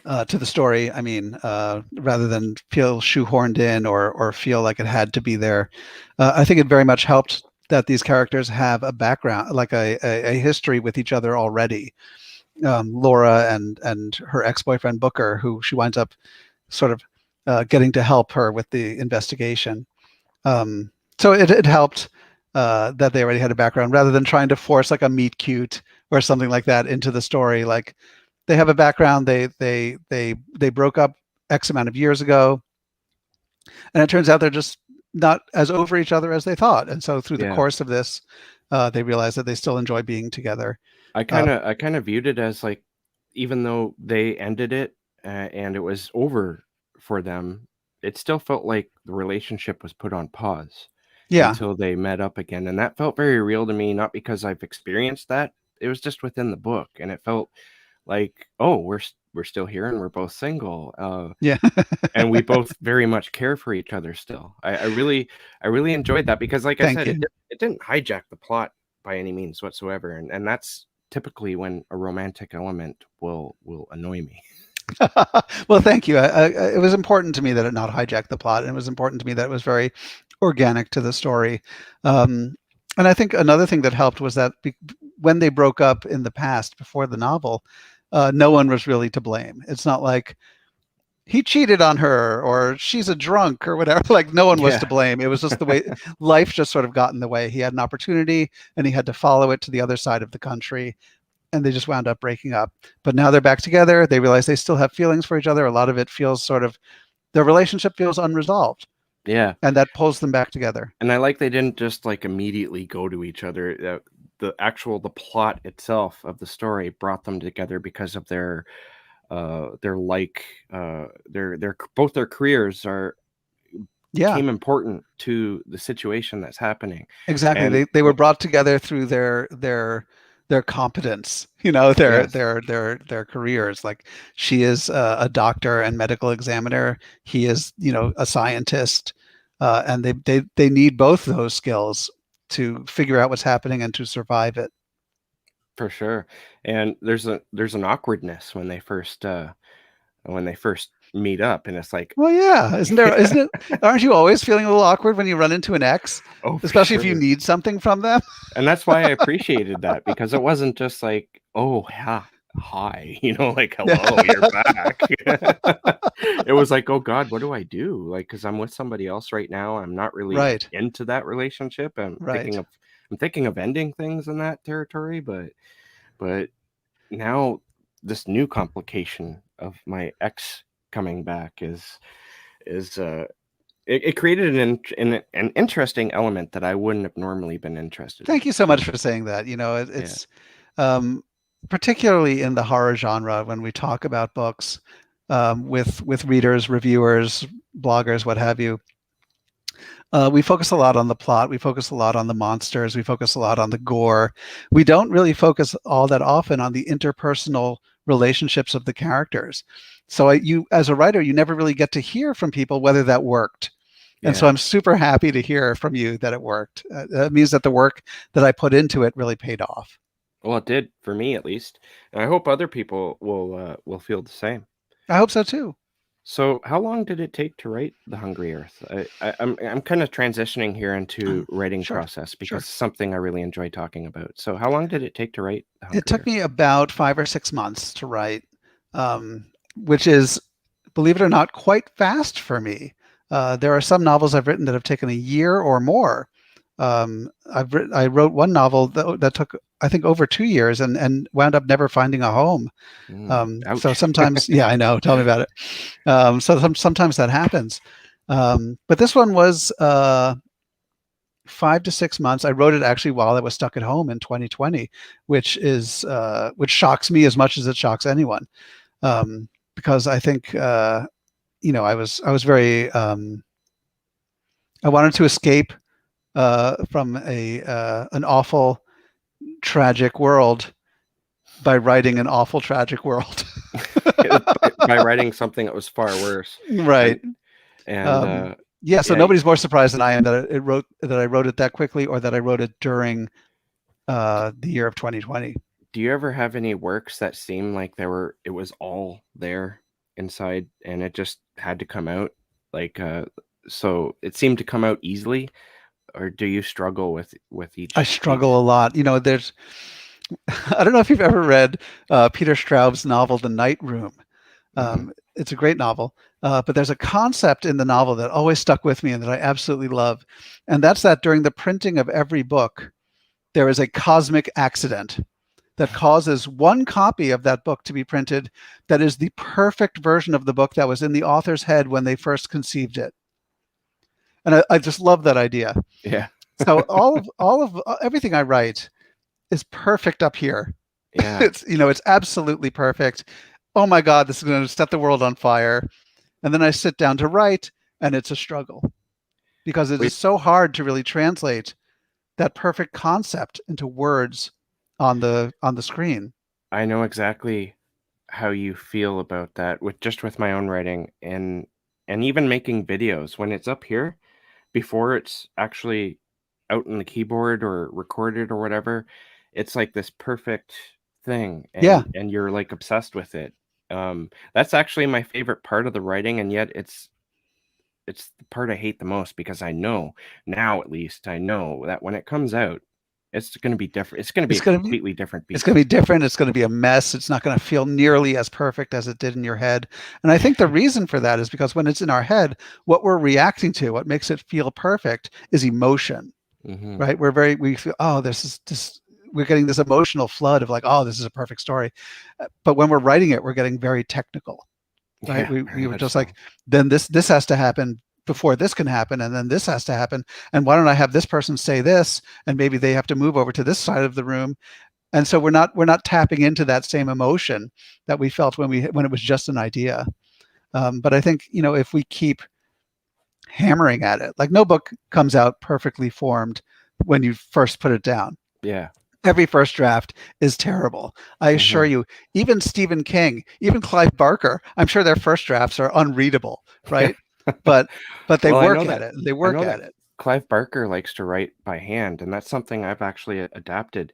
to the story. I mean, rather than feel shoehorned in or feel like it had to be there. I think it very much helped that these characters have a background, like a history with each other already. Laura and her ex-boyfriend Booker, who she winds up sort of getting to help her with the investigation. So it helped that they already had a background rather than trying to force like a meet cute or something like that into the story. Like they have a background. They broke up X amount of years ago, and it turns out they're just not as over each other as they thought. And so through the Yeah, course of this, they realize that they still enjoy being together. I Uh, kind of I kind of viewed it as like even though they ended it and it was over for them, it still felt like the relationship was put on pause yeah, until they met up again, and that felt very real to me, not because I've experienced that, it was just within the book, and it felt like, "Oh, we're still here and we're both single," yeah. and we both very much care for each other still. I really enjoyed that because, like I Thank said, you. it didn't hijack the plot by any means whatsoever, and that's typically when a romantic element will annoy me. Well, thank you. It was important to me that it not hijack the plot, and it was important to me that it was very organic to the story. Um, and I think another thing that helped was that when they broke up in the past, before the novel, no one was really to blame. It's not like he cheated on her or she's a drunk or whatever. Like no one was to Yeah. blame. It was just the way life just sort of got in the way. He had an opportunity and he had to follow it to the other side of the country, and they just wound up breaking up. But now they're back together. They realize they still have feelings for each other. A lot of it feels sort of their relationship feels unresolved, Yeah. and that pulls them back together. And I like they didn't just like immediately go to each other. the plot itself of the story brought them together because of like their both their careers are Yeah, became important to the situation that's happening. exactly. And They were brought together through their competence, yes, their careers. Like she is a doctor and medical examiner. He is, a scientist, and they need both those skills to figure out what's happening and to survive it. for sure. And there's an awkwardness when they first meet up, and it's like, Well, yeah, isn't it? Aren't you always feeling a little awkward when you run into an ex, oh, for especially if you sure. need something from them? And that's why I appreciated that, because it wasn't just like, oh yeah, hi, like, hello, you're back. It was like, oh God, what do I do? Like, because I'm with somebody else right now. I'm not really Right, into that relationship. right. I'm thinking of ending things in that territory, but now this new complication of my ex coming back is it created an interesting element that I wouldn't have normally been interested in. Thank you so much for saying that. Yeah. It's um, particularly in the horror genre when we talk about books with readers, reviewers, bloggers, what have you. We focus a lot on the plot. We focus a lot on the monsters. We focus a lot on the gore. We don't really focus all that often on the interpersonal relationships of the characters. So you, as a writer, you never really get to hear from people whether that worked. And so Yeah. I'm super happy to hear from you that it worked. That means that the work that I put into it really paid off. Well, it did for me at least, and I hope other people will feel the same. I hope so too. So, how long did it take to write The Hungry Earth? I'm kind of transitioning here into writing Sure, process because sure. it's something I really enjoy talking about. So, how long did it take to write The It Hungry took Earth? me about 5 or 6 months to write, which is, believe it or not, quite fast for me. There are some novels I've written that have taken a year or more. I wrote one novel that took, I think, over 2 years and wound up never finding a home. So Ouch. sometimes, yeah, I know. Tell me about it. Sometimes that happens. But this one was 5 to 6 months. I wrote it actually while I was stuck at home in 2020, which shocks me as much as it shocks anyone, because I think I was very I wanted to escape from an awful tragic world by writing an awful tragic world. By writing something that was far worse. Right. And and Yeah, so yeah, nobody's more surprised than I am that I wrote it that quickly, or that I wrote it during the year of 2020. do you ever have any works that seem like it was all there inside and it just had to come out? Like so it seemed to come out easily, or do you struggle with I each page? struggle a lot. There's I don't know if you've ever read Peter Straub's novel, The Night Room. Mhm. It's a great novel, but there's a concept in the novel that always stuck with me and that I absolutely love. And that's that during the printing of every book, there is a cosmic accident that causes one copy of that book to be printed that is the perfect version of the book that was in the author's head when they first conceived it. And I just love that idea. Yeah. So all of everything I write is perfect up here. Yeah. It's absolutely perfect. Oh my God, this is going to set the world on fire. And then I sit down to write, and it's a struggle because it is Wait, so hard to really translate that perfect concept into words on the screen. I know exactly how you feel about that with my own writing and even making videos when it's up here before it's actually out in the keyboard or recorded or whatever. It's like this perfect thing Yeah, and you're like obsessed with it. That's actually my favorite part of the writing, and yet it's the part I hate the most because I know now, at least I know that when it comes out, it's going to be different. It's going to be it's a going to be completely different it's going beast. to be different. It's going to be a mess. It's not going to feel nearly as perfect as it did in your head. And I think the reason for that is because when it's in our head, what we're reacting to, what makes it feel perfect, is emotion. Hmm. Right? We feel, oh, this we're getting this emotional flood of like, oh, this is a perfect story. But when we're writing it, we're getting very technical, right? Yeah, We very were much just so. like, then this has to happen before this can happen, and then this has to happen, and why don't I have this person say this, and maybe they have to move over to this side of the room. And so we're not tapping into that same emotion that we felt when it was just an idea. But I think, if we keep hammering at it, like no book comes out perfectly formed when you first put it down. Yeah. Every first draft is terrible. I assure you, even Stephen King, even Clive Barker, I'm sure their first drafts are unreadable, right? But they Well, work at it. They I work know at that it. Clive Barker likes to write by hand, and that's something I've actually adapted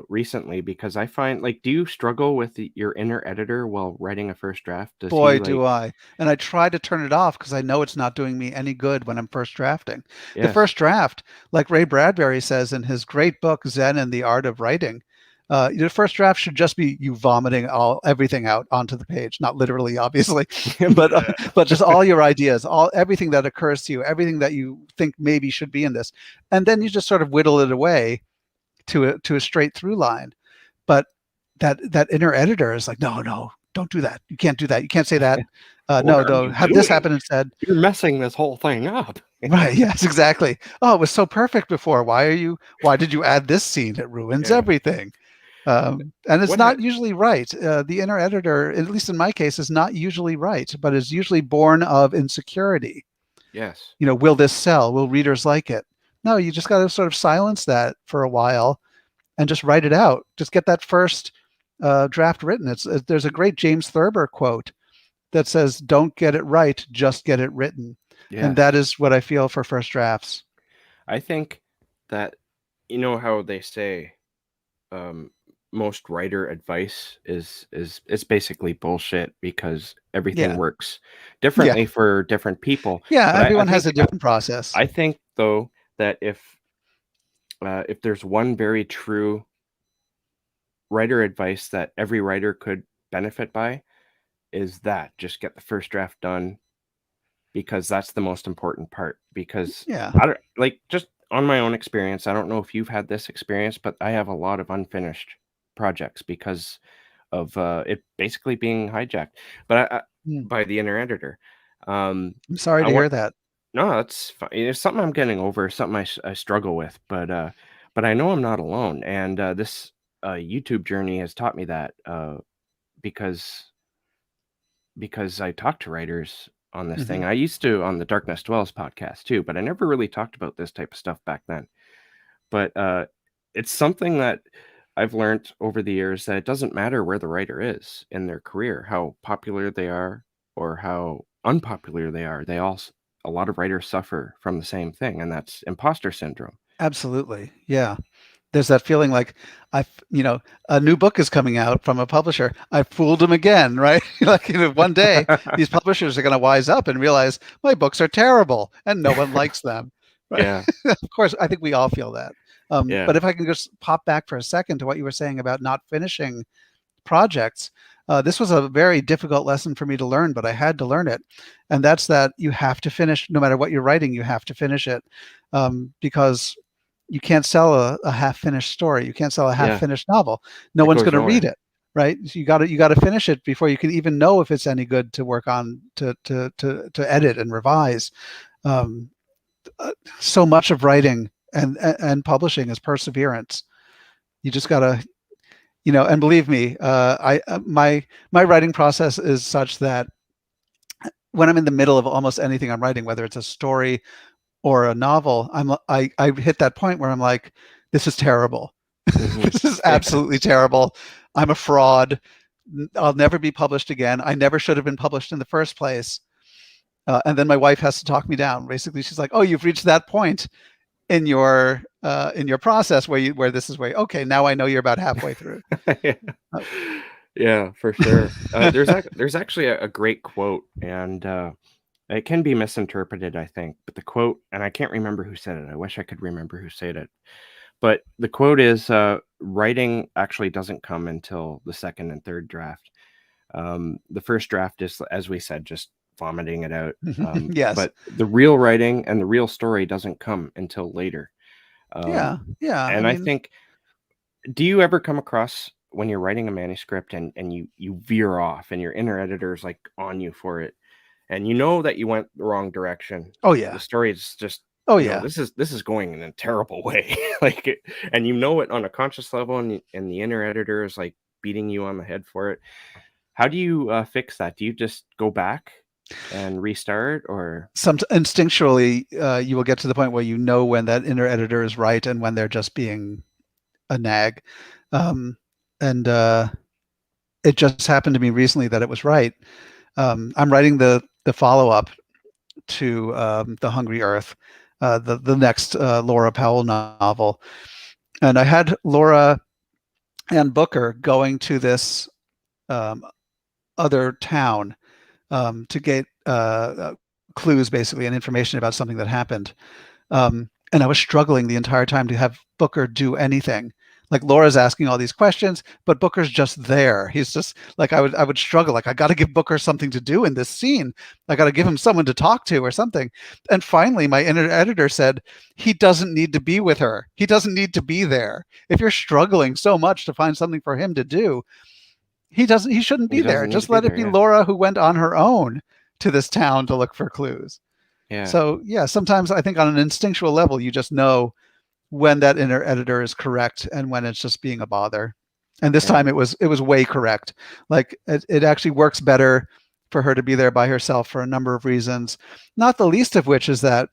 recently, because I find, like, do you struggle with your inner editor while writing a first draft? Does he Boy, like? do I. And I try to turn it off because I know it's not doing me any good when I'm first drafting. The Yes. first draft, like Ray Bradbury says in his great book, Zen and the Art of Writing, the first draft should just be you vomiting everything out onto the page, not literally, obviously, but just all your ideas, everything that occurs to you, everything that you think maybe should be in this. And then you just sort of whittle it away to a straight through line. But that inner editor is like, no, don't do that. You can't do that. You can't say that. What No, are no, you have this doing? happen instead. You're messing this whole thing up. Right. Yes, exactly. Oh, it was so perfect before. Why did you add this scene? It ruins Yeah. everything. And it's What ha not usually right. The inner editor, at least in my case, is not usually right, but is usually born of insecurity. Yes. Will this sell? Will readers like it? No, you just got to sort of silence that for a while and just write it out. Just get that first draft written. There's a great James Thurber quote that says, "Don't get it right, just get it written." And Yes. that is what I feel for first drafts. I think that, you know how they say, um, most writer advice is it's basically bullshit, because everything Yeah, works yeah, differently for different people. yeah. But Everyone has a different process. I think though that if there's one very true writer advice that every writer could benefit by, is that just get the first draft done, because that's the most important part. Because Yeah, I don't, like, just on my own experience, I don't know if you've had this experience, but I have a lot of unfinished projects because of it basically being hijacked, but mm. by the inner editor. Um, I'm sorry I to want hear that. No, that's fine. It's something I'm getting over, something I struggle with, but I know I'm not alone, and this YouTube journey has taught me that, because I talk to writers on this thing. Hmm. I used to on the Darkness Dwells podcast too, but I never really talked about this type of stuff back then. But it's something that I've learned over the years, that it doesn't matter where the writer is in their career, how popular they are or how unpopular they are. A lot of writers suffer from the same thing, and that's imposter syndrome. Absolutely. Yeah. There's that feeling like I, a new book is coming out from a publisher. I fooled them again, right? Like, one day these publishers are going to wise up and realize my books are terrible and no one likes them, right? Yeah, Of course, I think we all feel that. yeah, But if I can just pop back for a second to what you were saying about not finishing projects, this was a very difficult lesson for me to learn, but I had to learn it. And that's that you have to finish, no matter what you're writing, you have to finish it, because you can't sell a half-finished story. You can't sell a yeah. half-finished novel. No It one's goes going to read nowhere. it, right? So you got to finish it before you can even know if it's any good to work on, to edit and revise. Um, so much of writing and publishing is perseverance. You just got to, and believe me, I my writing process is such that when I'm in the middle of almost anything I'm writing, whether it's a story or a novel, I hit that point where I'm like, this is terrible. Hmm. This is Yeah, absolutely terrible. I'm a fraud. I'll never be published again. I never should have been published in the first place. And then my wife has to talk me down. Basically, she's like, "Oh, you've reached that point in your process where this is where okay, now I know you're about halfway through." yeah, Uh, yeah, for sure. There's actually a great quote, and it can be misinterpreted, I think. But the quote, and I can't remember who said it. I wish I could remember who said it. But the quote is, "Writing actually doesn't come until the second and third draft. The first draft is, as we said, just vomiting it out. yes. But the real writing and the real story doesn't come until later." Um, Yeah. Yeah. I and I mean, think, do you ever come across when you're writing a manuscript and you veer off and your inner editor is like on you for it? and you know that you went the wrong direction. Oh The yeah. story is just, Oh you know, yeah. this is going in a terrible way. Like and you know it on a conscious level, and the inner editor is like beating you on the head for it. How do you fix that? Do you just go back and restart, or Some instinctually, you will get to the point where you know when that inner editor is right and when they're just being a nag. Um, and it just happened to me recently that it was right. I'm writing the follow up to The Hungry Earth, the next Laura Powell novel, and I had Laura and Booker going to this um, other town to get clues, basically, and information about something that happened. And I was struggling the entire time to have Booker do anything. Like Laura's asking all these questions, but Booker's just there. He's just like I would struggle. Like I got to give Booker something to do in this scene. I got to give him someone to talk to or something. And finally, my inner editor said he doesn't need to be with her. He doesn't need to be there. If you're struggling so much to find something for him to do, he shouldn't he be there. doesn't need to Just be let it there? be Yeah, Laura who went on her own to this town to look for clues. yeah, So yeah, sometimes I think on an instinctual level, you just know when that inner editor is correct and when it's just being a bother. And this yeah. time it was way correct. Like it actually works better for her to be there by herself for a number of reasons, not the least of which is that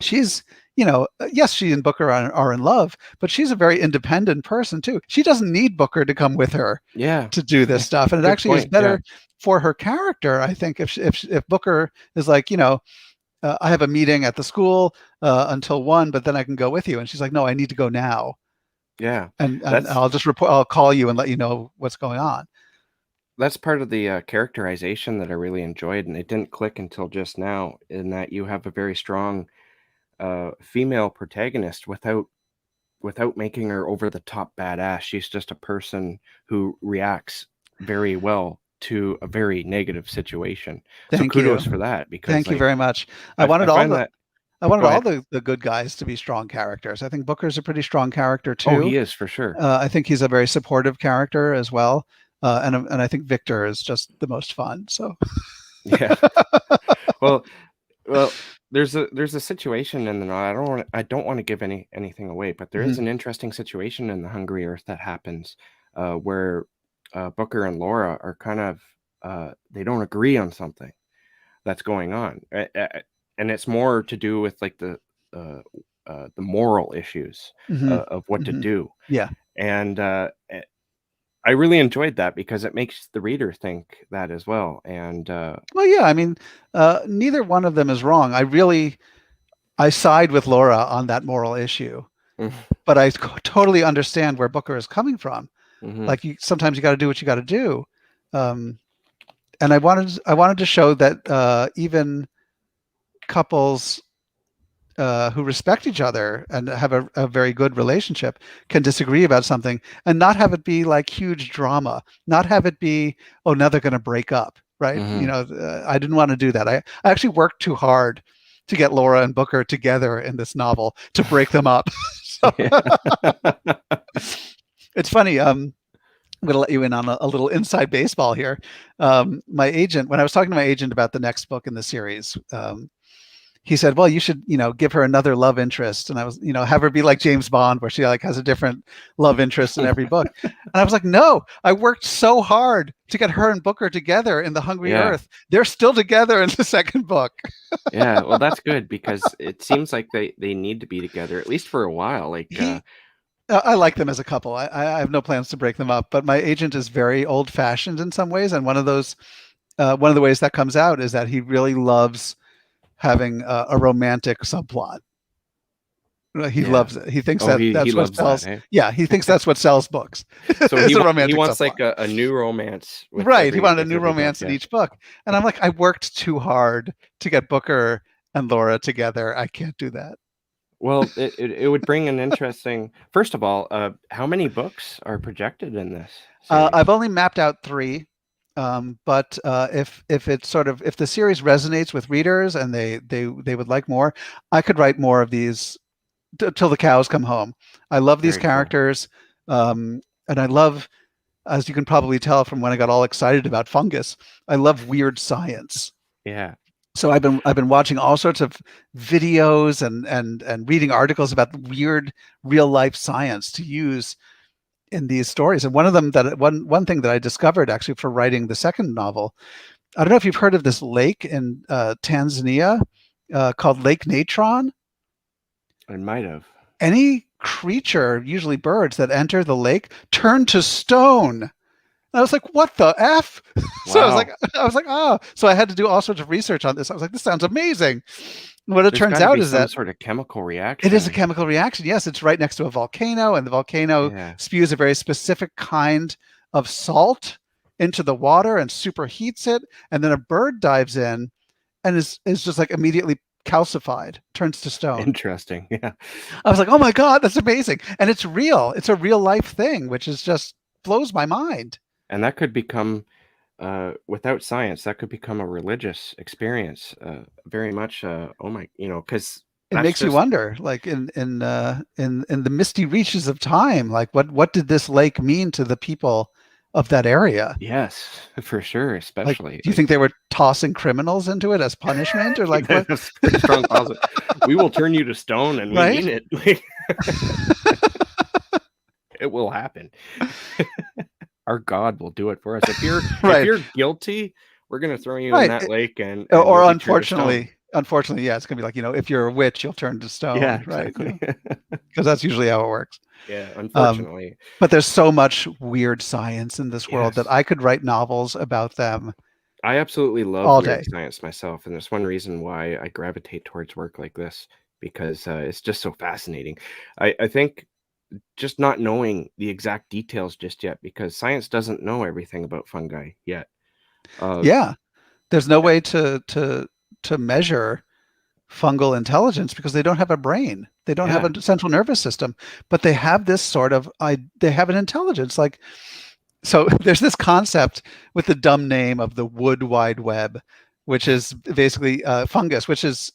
she's, yes, she and Booker are in love, but she's a very independent person too. She doesn't need Booker to come with her Yeah, to do this stuff, and it good actually is point. Yeah, better for her character, I think, if Booker is like, I have a meeting at the school until 1, but then I can go with you. And she's like, no, I need to go now. yeah. And That's I'll just report, I'll call you and let you know what's going on. that's part of the characterization that I really enjoyed, and it didn't click until just now. In that you have a very strong female protagonist without making her over the top badass. She's just a person who reacts very well to a very negative situation. So Thank kudos you. for that, because Thank you like very much. I I wanted all find the, that. I wanted Go all ahead. the good guys to be strong characters. I think Booker's a pretty strong character Oh, too. he is for sure. I think he's a very supportive character as well. And I think Victor is just the most fun. So, Yeah. Well, well, there's a situation in the novel. I don't want to give anything away, but there is mhm. an interesting situation in the Hungry Earth that happens where Booker and Laura are kind of they don't agree on something that's going on, and it's more to do with like uh, the moral issues Mhm. of what to Mhm. do, Yeah. and I really enjoyed that because it makes the reader think that as well, and Well, yeah. I mean, neither one of them is wrong. I side with Laura on that moral issue, but I totally understand where Booker is coming from. mhm, Like sometimes you got to do what you got to do. Um, and I wanted to show that even couples who respect each other and have a very good relationship can disagree about something and not have it be like huge drama, not have it be, oh, now they're going to break up, right? mhm. I didn't want to do that. I actually worked too hard to get Laura and Booker together in this novel to break them up. So Yeah. it's funny. I'm going to let you in on a little inside baseball here. My agent, when I was talking to my agent about the next book in the series, he said, "Well, you should, give her another love interest." And I was, have her be like James Bond, where she like has a different love interest in every book. And I was like, "No, I worked so hard to get her and Booker together in The Hungry Yeah. Earth. They're still together in the second book." Yeah, well, that's good because it seems like they need to be together at least for a while, like, He, I like them as a couple. I have no plans to break them up, but my agent is very old fashioned in some ways, and one of the ways that comes out is that he really loves having a romantic subplot. He yeah. loves it. He thinks Oh, that he that's what loves that, sells. eh? Yeah, he thinks that's what sells books. So Is a he romantic wants, subplot. like, a new romance Right. He wanted a with new every book, romance in yeah. each book. And I'm like, I worked too hard to get Booker and Laura together. I can't do that. Well, it would bring an interesting first of all, how many books are projected in this I've series? only mapped out 3. But if the series resonates with readers and they would like more, I could write more of these till the cows come home. I love these Very cool. characters, and I love, as you can probably tell from when I got all excited about fungus, I love weird science. Yeah. So I've been watching all sorts of videos and reading articles about weird real life science to use in these stories. And one of them that one thing that I discovered actually for writing the second novel, I don't know if you've heard of this lake in Tanzania called Lake Natron. I might have. Any creature, usually birds, that enter the lake turn to stone. I was like, what the F? So Wow. I was like, oh. So I had to do all sorts of research on this. I was like, this sounds amazing. And what it There's got turns to out be is some that sort of chemical it is a reaction. chemical reaction. Yes, it's right next to a volcano, and the volcano Yeah. spews a very specific kind of salt into the water and superheats it. And then a bird dives in and is just like immediately calcified, turns to stone. Interesting. Yeah. I was like, oh my God, that's amazing. And it's real. It's a real life thing, which is just blows my mind. And that could become, without science, that could become a religious experience. Very much, oh my, because It that's makes you just, wonder, like in the misty reaches of time, like what did this lake mean to the people of that area? yes, for sure, Like, especially. do you think they were tossing criminals into it as punishment, or like what? That's pretty strong positive. We will turn you to stone, and we Right? mean it. It will happen. Our God will do it for us. If you're Right. guilty, we're gonna throw you in Right. that lake, and Or you'll be turned to stone. unfortunately, yeah, it's gonna be like, if you're a witch, you'll turn to Yeah, stone, right? exactly. Because that's usually how it works. Yeah, Um, unfortunately. but there's so much weird science in this world that Yes. I could write novels about them I absolutely love all weird day. science myself, and there's one reason why I gravitate towards work like this because it's just so fascinating. I think just not knowing the exact details just yet because science doesn't know everything about fungi yet. Uh, Yeah, there's no way to measure fungal intelligence because they don't have a brain. They don't have yeah. a central nervous system, but they have this sort of they have an intelligence. Like, so there's this concept with the dumb name of the wood wide web, which is basically fungus, which is,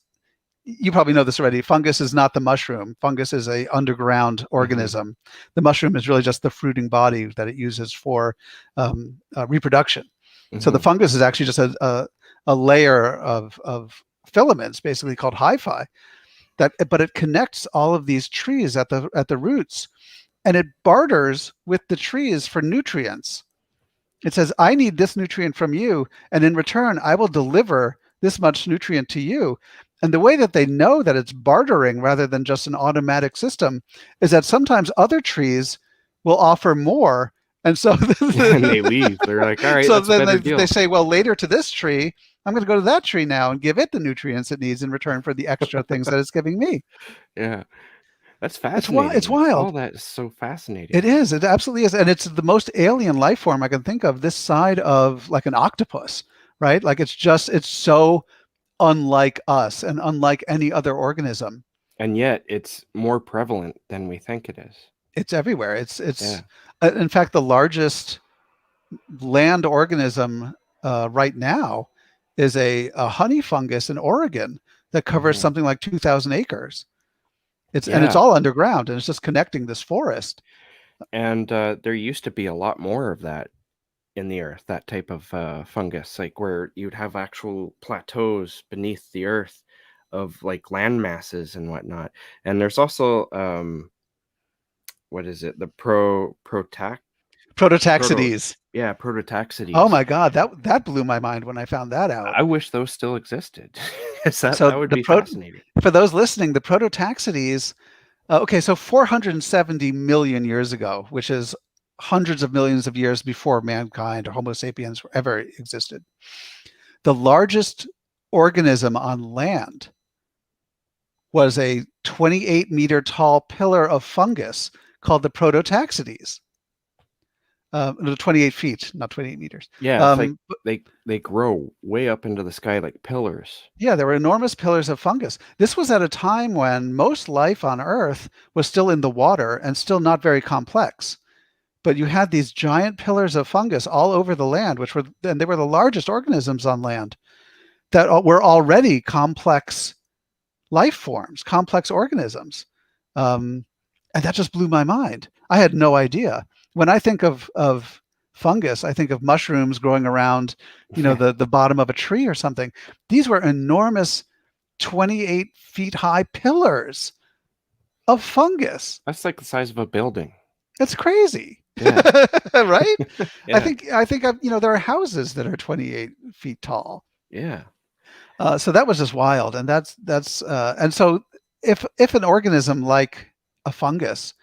you probably know this already. Fungus is not the mushroom. Fungus is a underground Hmm. organism. The mushroom is really just the fruiting body that it uses for reproduction. So the Hmm. fungus is actually just a layer of filaments, basically called hyphae. But it connects all of these trees at the roots, and it barters with the trees for nutrients. It says, I need this nutrient from you, and in return, I will deliver this much nutrient to you. And the way that they know that it's bartering rather than just an automatic system is that sometimes other trees will offer more. And so, And they leave. They're like, all right, so that's a then better they deal. say, well, later to this tree, I'm going to go to that tree now and give it the nutrients it needs in return for the extra things that it's giving me. Yeah, that's It's fascinating. All wild. that is so It fascinating. is. It absolutely is. And it's the most alien life form I can think of this side of like an octopus, right? Like it's so unlike us and unlike any other organism. And yet it's more prevalent than we think it is. It's everywhere. Yeah. In fact, the largest land organism right now is a honey fungus in Oregon that covers Hmm. something like 2,000 acres. It's Yeah. all underground and it's just connecting this forest. And there used to be a lot more of that in the earth, that type of fungus, like where you'd have actual plateaus beneath the earth of like land masses and whatnot. And there's also what is it? The proto Prototaxities. yeah, Oh prototaxities. my God, that blew my mind when I found that out. I wish those still existed. 'Cause that So that would be fascinating. for those listening, the prototaxides. Okay, so 470 million years ago, which is hundreds of millions of years before mankind or Homo sapiens ever existed, the largest organism on land was a 28-meter tall pillar of fungus called the Prototaxides. No, 28 feet, not 28 meters. Yeah, it's like they grow way up into the sky like pillars. Yeah, there were enormous pillars of fungus. This was at a time when most life on Earth was still in the water and still not very complex. But you had these giant pillars of fungus all over the land, and they were the largest organisms on land that were already complex life forms, complex organisms. And that just blew my mind. I had no idea. When I think of fungus. I think of mushrooms growing around, Yeah, the bottom of a tree or something. These were enormous 28 feet high pillars of fungus. that's like the size of a building. It's crazy. Yeah, Right? I yeah, think there are houses that are 28 feet tall. yeah, So that was just wild, and and so if an organism like a fungus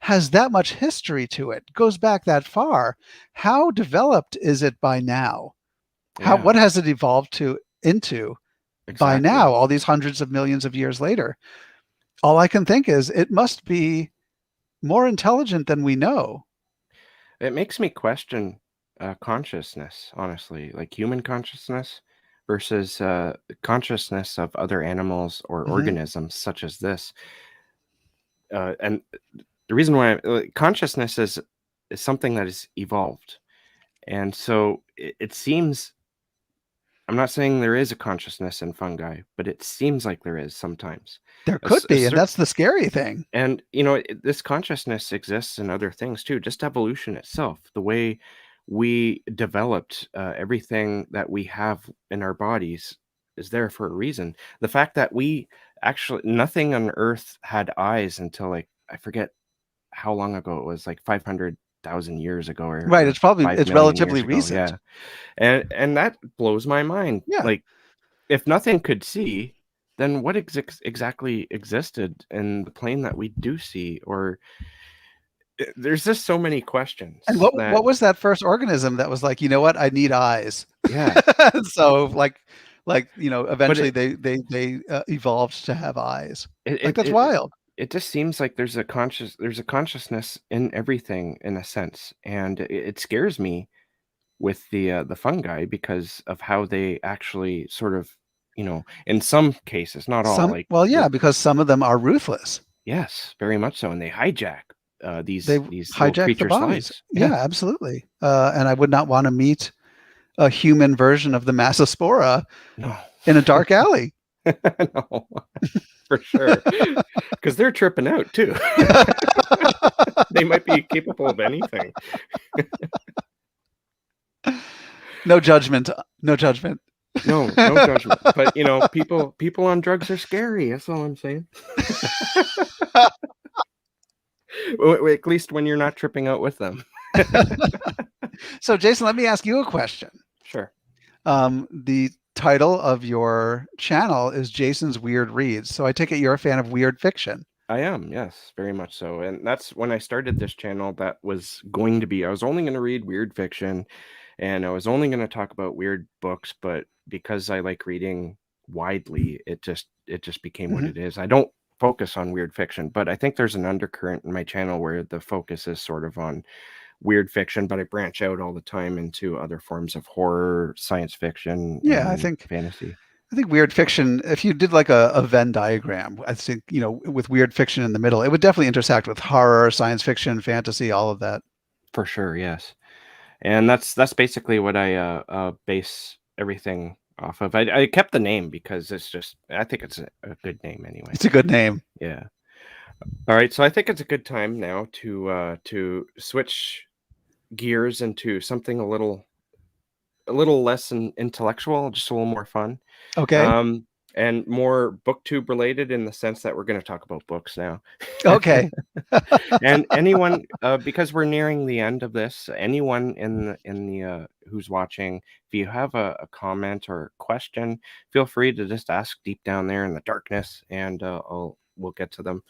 has that much history to it, goes back that far, how developed is it by now? yeah, What has it evolved into by exactly. now, all these hundreds of millions of years later? All I can think is it must be more intelligent than we know. It makes me question consciousness, honestly, like human consciousness versus consciousness of other animals or Hmm. organisms such as this. And the reason why consciousness is something that is evolved, and so it seems. I'm not saying there is a consciousness in fungi, but it seems like there is sometimes. There A, s- could a be, and cer- that's the scary thing. and this consciousness exists in other things too, just evolution itself, the way we developed everything that we have in our bodies is there for a reason. The fact that we actually nothing on earth had eyes until, like, I forget how long ago it was, like 500,000 years ago, Right. or 5 It's million relatively years ago. recent. Yeah. And that blows my mind. Yeah. Like, if nothing could see, then what exactly existed in the plane that we do see? Or there's just so many And questions that, what was that first organism that was like, you know what, I need eyes? yeah. So But eventually they evolved to have eyes. it Like it that's it, wild. it just seems like there's a consciousness in everything in a sense, and it scares me with the fungi because of how they actually sort of, in some cases, not all, like Yeah, because some of them are ruthless. yes, very much so, and they hijack They these little hijack the creatures' bodies. lives. Yeah, Yeah, absolutely. And I would not want to meet a human version of the Massospora no, in a dark alley. no, for sure, because they're tripping out too. They might be capable of anything. No judgment. No judgment. No, no judgment. But people on drugs are scary. That's all I'm saying. At least when you're not tripping out with them. So, Jason, let me ask you a question. Sure. The title of your channel is Jason's Weird Reads. So I take it you're a fan of weird fiction. I am, yes, very much so. And that's when I started this channel. That was going to be, I was only going to read weird fiction, and I was only going to talk about weird books, but because I like reading widely, it just became what Hmm. it is. I don't focus on weird fiction, but I think there's an undercurrent in my channel where the focus is sort of on weird fiction, but I branch out all the time into other forms of horror, science fiction, Yeah, and fantasy. I think weird fiction, if you did like a Venn diagram, I think, with weird fiction in the middle, it would definitely intersect with horror, science fiction, fantasy, all of that. For sure, yes. And that's basically what I base everything off of. I kept the name because I think it's a good name anyway. It's a good name. Yeah. All right, so I think it's a good time now to switch gears into something a little less intellectual, just a little more fun. Okay. Um, and more booktube related, in the sense that we're going to talk about books now. Okay. And anyone, because we're nearing the end of this, anyone in the who's watching, if you have a comment or question, feel free to just ask deep down there in the darkness, and we'll get to them.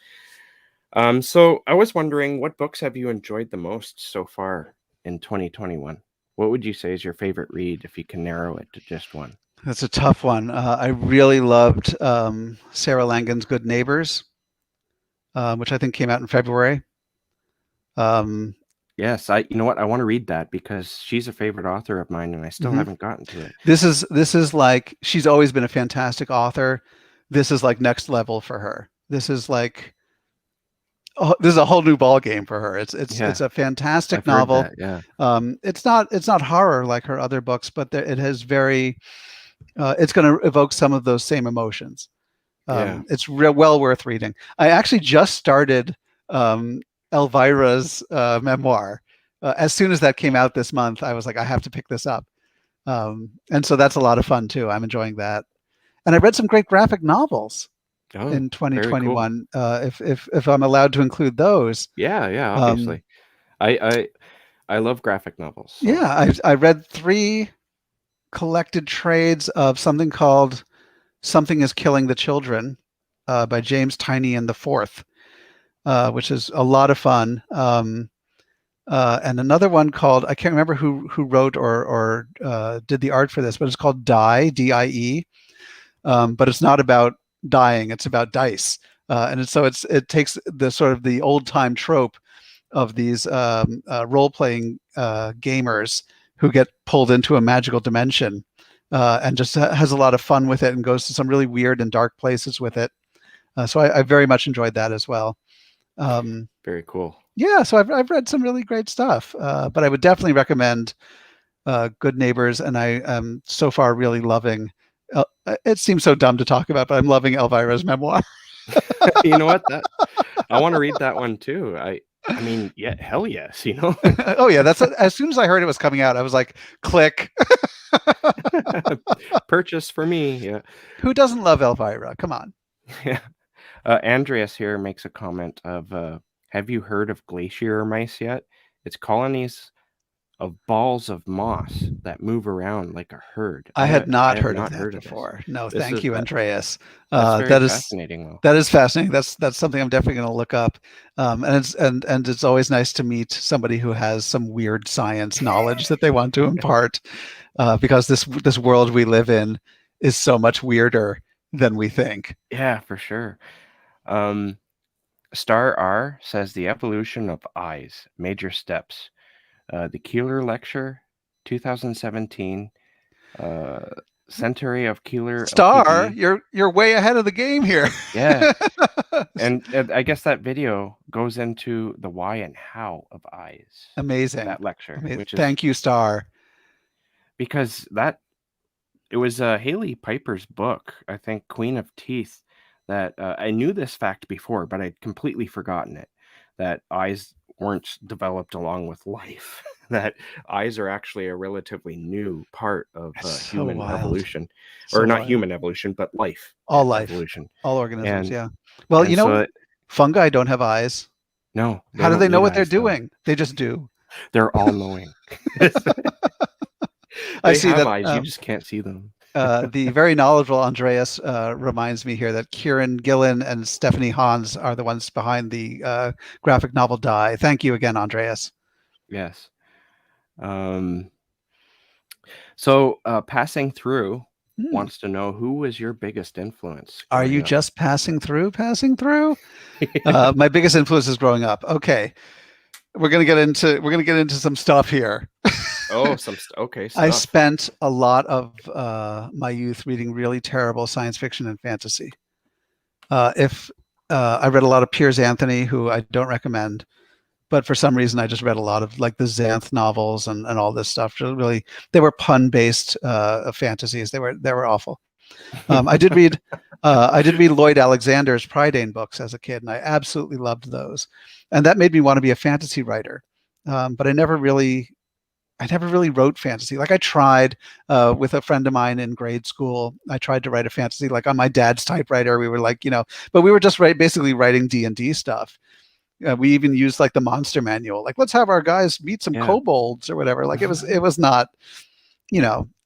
So I was wondering, what books have you enjoyed the most so far in 2021? What would you say is your favorite read, if you can narrow it to just one? That's a tough one. I really loved Sarah Langen's Good Neighbors, which I think came out in February. Um, Yes, you know what? I want to read that because she's a favorite author of mine, and I still mhm. haven't gotten to it. This is like, she's always been a fantastic author. This is like next level for her. This is like, oh, this is a whole new ball game for her. It's Yeah, a fantastic I've heard novel. that. Yeah, It's not horror like her other books, but it has it's going to evoke some of those same emotions. yeah. It's well worth reading. I actually just started um, Elvira's memoir. as soon as that came out this month, I was like, I have to pick this up. And so that's a lot of fun too. I'm enjoying that. And I read some great graphic novels Oh, in very cool. 2021. If I'm allowed to include those. Yeah, Um, obviously. I love graphic novels, so yeah, I read 3 collected trades of something called "Something Is Killing the Children" by James Tynion and the Fourth, which is a lot of fun. And another one called, I can't remember who wrote or did the art for this, but it's called Die, D-I-E. But it's not about dying; it's about dice. It takes the sort of the old time trope of these role playing gamers who get pulled into a magical dimension, and just has a lot of fun with it and goes to some really weird and dark places with it. So I very much enjoyed that as well. Um, very cool. yeah, so I've read some really great stuff, but I would definitely recommend Good Neighbors, and I am so far really loving. It seems so dumb to talk about, but I'm loving Elvira's memoir. You know what? That I want to read that one too. I mean, yeah, hell yes, you know. Oh yeah, that's as soon as I heard it was coming out, I was like, click. Purchase for me. Yeah. Who doesn't love Elvira? Come on. Yeah. Andreas here makes a comment of have you heard of Glacier Mice yet? It's colonies of balls of moss that move around like a herd. I had I not have heard of not that heard of this. before. No, This thank is you, Andreas. that's very That is fascinating though. that is fascinating. That's something I'm definitely going to look up. And it's always nice to meet somebody who has some weird science knowledge that they want to impart, because this world we live in is so much weirder than we think. Yeah, for sure. Um, Star R says the evolution of eyes, major steps. The Keeler Lecture, 2017. Uh, Century of Keeler Star, LTD. you're way ahead of the game here. Yeah, and I guess that video goes into the why and how of eyes. Amazing. That lecture, which is Thank you, Star. because it was Haley Piper's book, I think, Queen of Teeth. That I knew this fact before, but I'd completely forgotten it. That eyes weren't developed along with life. That eyes are actually a relatively new part of So human wild. evolution, So or not wild. human evolution, but life. All life, evolution, all organisms. and Yeah. Well, and so fungi don't have eyes. no, they How do don't they know need what they're eyes though. doing? They just do. They're all knowing. I They see have that. eyes, you just can't see them. The very knowledgeable Andreas reminds me here that Kieran Gillen and Stephanie Hans are the ones behind the graphic novel Die. Thank you again, Andreas. Yes. So Passing Through wants to know, who was your biggest influence? Are you up? just passing through? My biggest influence is growing up. Okay. We're gonna get into some stuff here. Oh, okay. Stuff. I spent a lot of my youth reading really terrible science fiction and fantasy. I read a lot of Piers Anthony, who I don't recommend, but for some reason I just read a lot of like the Xanth novels and all this stuff. Really, they were pun-based fantasies. They were awful. I did read Lloyd Alexander's Prydain books as a kid, and I absolutely loved those, and that made me want to be a fantasy writer. But I never really wrote fantasy. Like I tried with a friend of mine in grade school. I tried to write a fantasy, like on my dad's typewriter. We were like, but we were just basically writing D&D stuff. We even used like the monster manual. Like, let's have our guys meet some kobolds or whatever. Like it was not,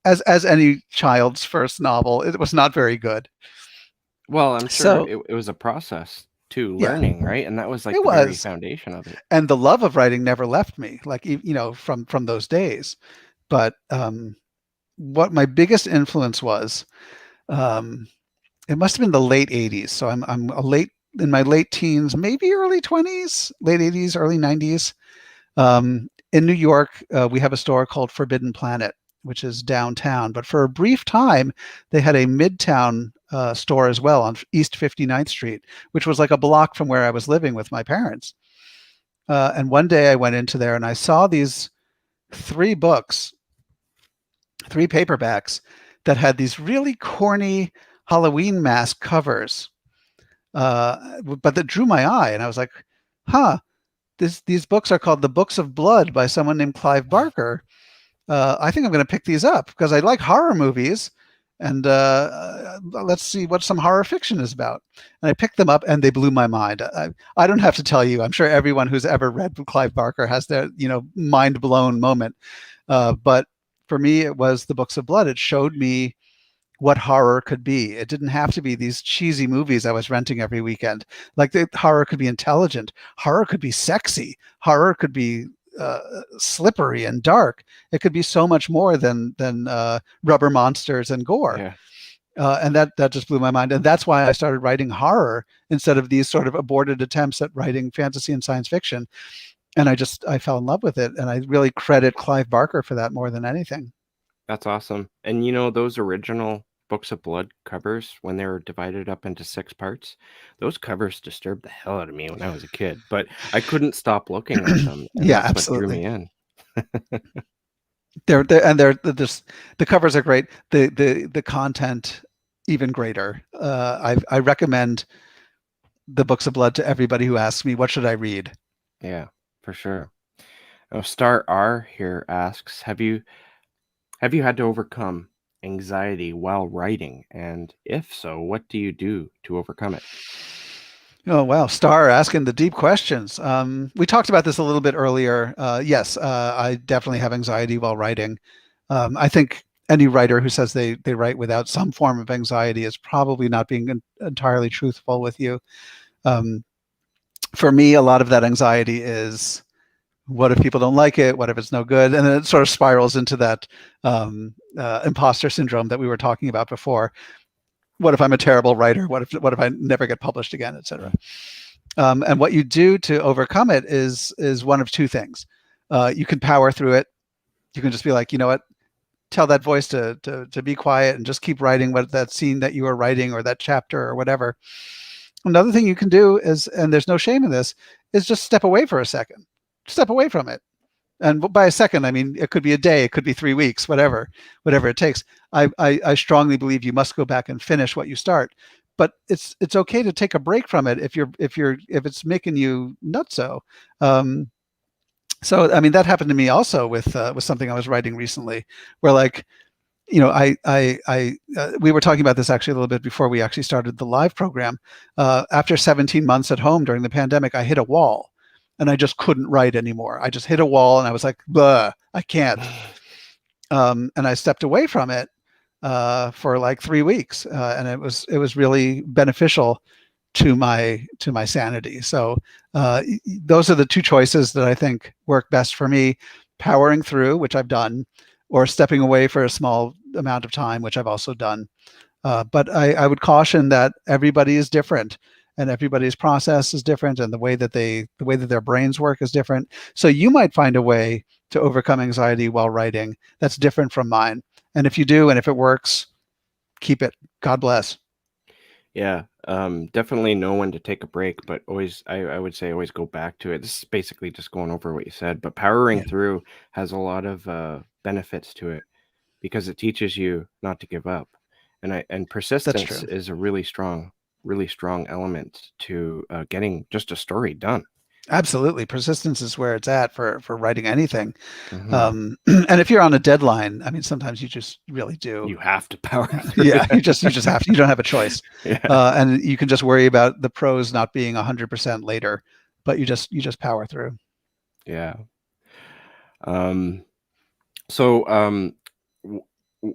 as any child's first novel, it was not very good. Well, I'm sure it was a process too, learning, right? And that was like the very foundation of it. And the love of writing never left me, like, from those days. But what my biggest influence was, it must have been the late 80s. So I'm in my late teens, maybe early 20s, late 80s, early 90s. In New York, we have a store called Forbidden Planet, which is downtown. But for a brief time, they had a Midtown store as well on East 59th Street, which was like a block from where I was living with my parents. And one day I went into there and I saw these 3 paperbacks that had these really corny Halloween mask covers, but that drew my eye. And I was like, huh, these books are called The Books of Blood by someone named Clive Barker. I think I'm going to pick these up because I like horror movies, and let's see what some horror fiction is about. And I picked them up, and they blew my mind. I don't have to tell you. I'm sure everyone who's ever read Clive Barker has their mind blown moment. But for me, it was The Books of Blood. It showed me what horror could be. It didn't have to be these cheesy movies I was renting every weekend. Like horror could be intelligent. Horror could be sexy. Horror could be slippery and dark. It could be so much more than rubber monsters and gore. Yeah. And that just blew my mind. And that's why I started writing horror instead of these sort of aborted attempts at writing fantasy and science fiction. And I fell in love with it. And I really credit Clive Barker for that more than anything. That's awesome. And those original Books of Blood covers, when they were divided up into 6 parts, those covers disturbed the hell out of me when I was a kid, but I couldn't stop looking at them. And Yeah, that's absolutely. what drew me in. They're just, the covers are great. The content even greater. I recommend The Books of Blood to everybody who asks me, what should I read? Yeah, for sure. Star R here asks, have you had to overcome anxiety while writing? And if so, what do you do to overcome it? Oh, wow. Star asking the deep questions. We talked about this a little bit earlier. Yes, I definitely have anxiety while writing. I think any writer who says they write without some form of anxiety is probably not being entirely truthful with you. For me, a lot of that anxiety is, what if people don't like it? What if it's no good? And then it sort of spirals into that imposter syndrome that we were talking about before. What if I'm a terrible writer? What if I never get published again, et cetera? And what you do to overcome it is one of two things. You can power through it. You can just be like, you know what? Tell that voice to be quiet and just keep writing what that scene that you are writing or that chapter or whatever. Another thing you can do is, and there's no shame in this, is just step away for a second. Step away from it. And by a second, I mean, it could be a day, it could be 3 weeks, whatever it takes. I strongly believe you must go back and finish what you start, but it's okay to take a break from it if it's making you nutso. So I mean, that happened to me also with something I was writing recently, where like, we were talking about this actually a little bit before we actually started the live program. After 17 months at home during the pandemic, I hit a wall. And I just couldn't write anymore. I just hit a wall, and I was like, "Blah, I can't." And I stepped away from it for like 3 weeks, and it was really beneficial to my sanity. So those are the two choices that I think work best for me: powering through, which I've done, or stepping away for a small amount of time, which I've also done. But I would caution that everybody is different. And everybody's process is different, and the way that their brains work is different. So you might find a way to overcome anxiety while writing that's different from mine. And if you do, and if it works, keep it. God bless. Yeah, definitely know when to take a break, but always, I would say, always go back to it. This is basically just going over what you said, but powering through has a lot of benefits to it because it teaches you not to give up, and persistence is a really strong element to getting just a story done. Absolutely. Persistence is where it's at for writing anything. And if you're on a deadline, I mean, sometimes you just really do. You have to power through. Yeah, you just have to. You don't have a choice. And you can just worry about the prose not being 100% later, but you just power through. Yeah. So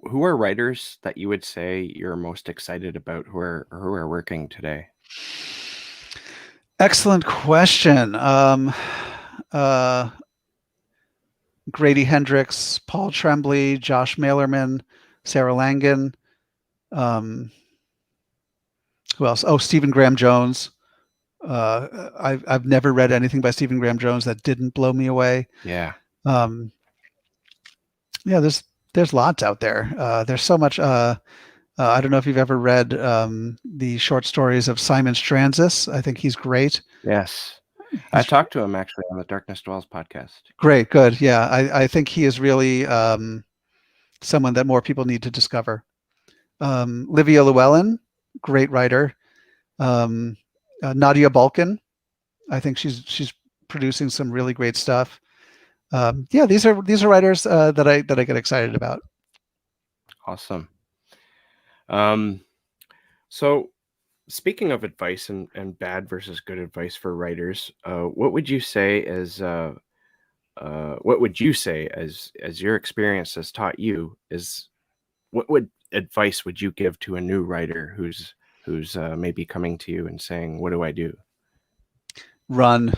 who are writers that you would say you're most excited about who are working today? Excellent question. Grady Hendrix, Paul Tremblay, Josh Malerman, Sarah Langan. Who else? Oh, Stephen Graham Jones. I've never read anything by Stephen Graham Jones that didn't blow me away. Yeah. Yeah, there's lots out there. There's so much. I don't know if you've ever read the short stories of Simon Stranzis. I think he's great. Yes. I talked to him actually on the Darkness Dwells podcast. Great, good. Yeah, I think he is really someone that more people need to discover. Livia Llewellyn, great writer. Nadia Balkan, I think she's producing some really great stuff. Yeah, these are writers that I get excited about. Awesome. So speaking of advice and bad versus good advice for writers, what would you say as your experience has taught you is what would advice would you give to a new writer who's maybe coming to you and saying, "What do I do?" Run.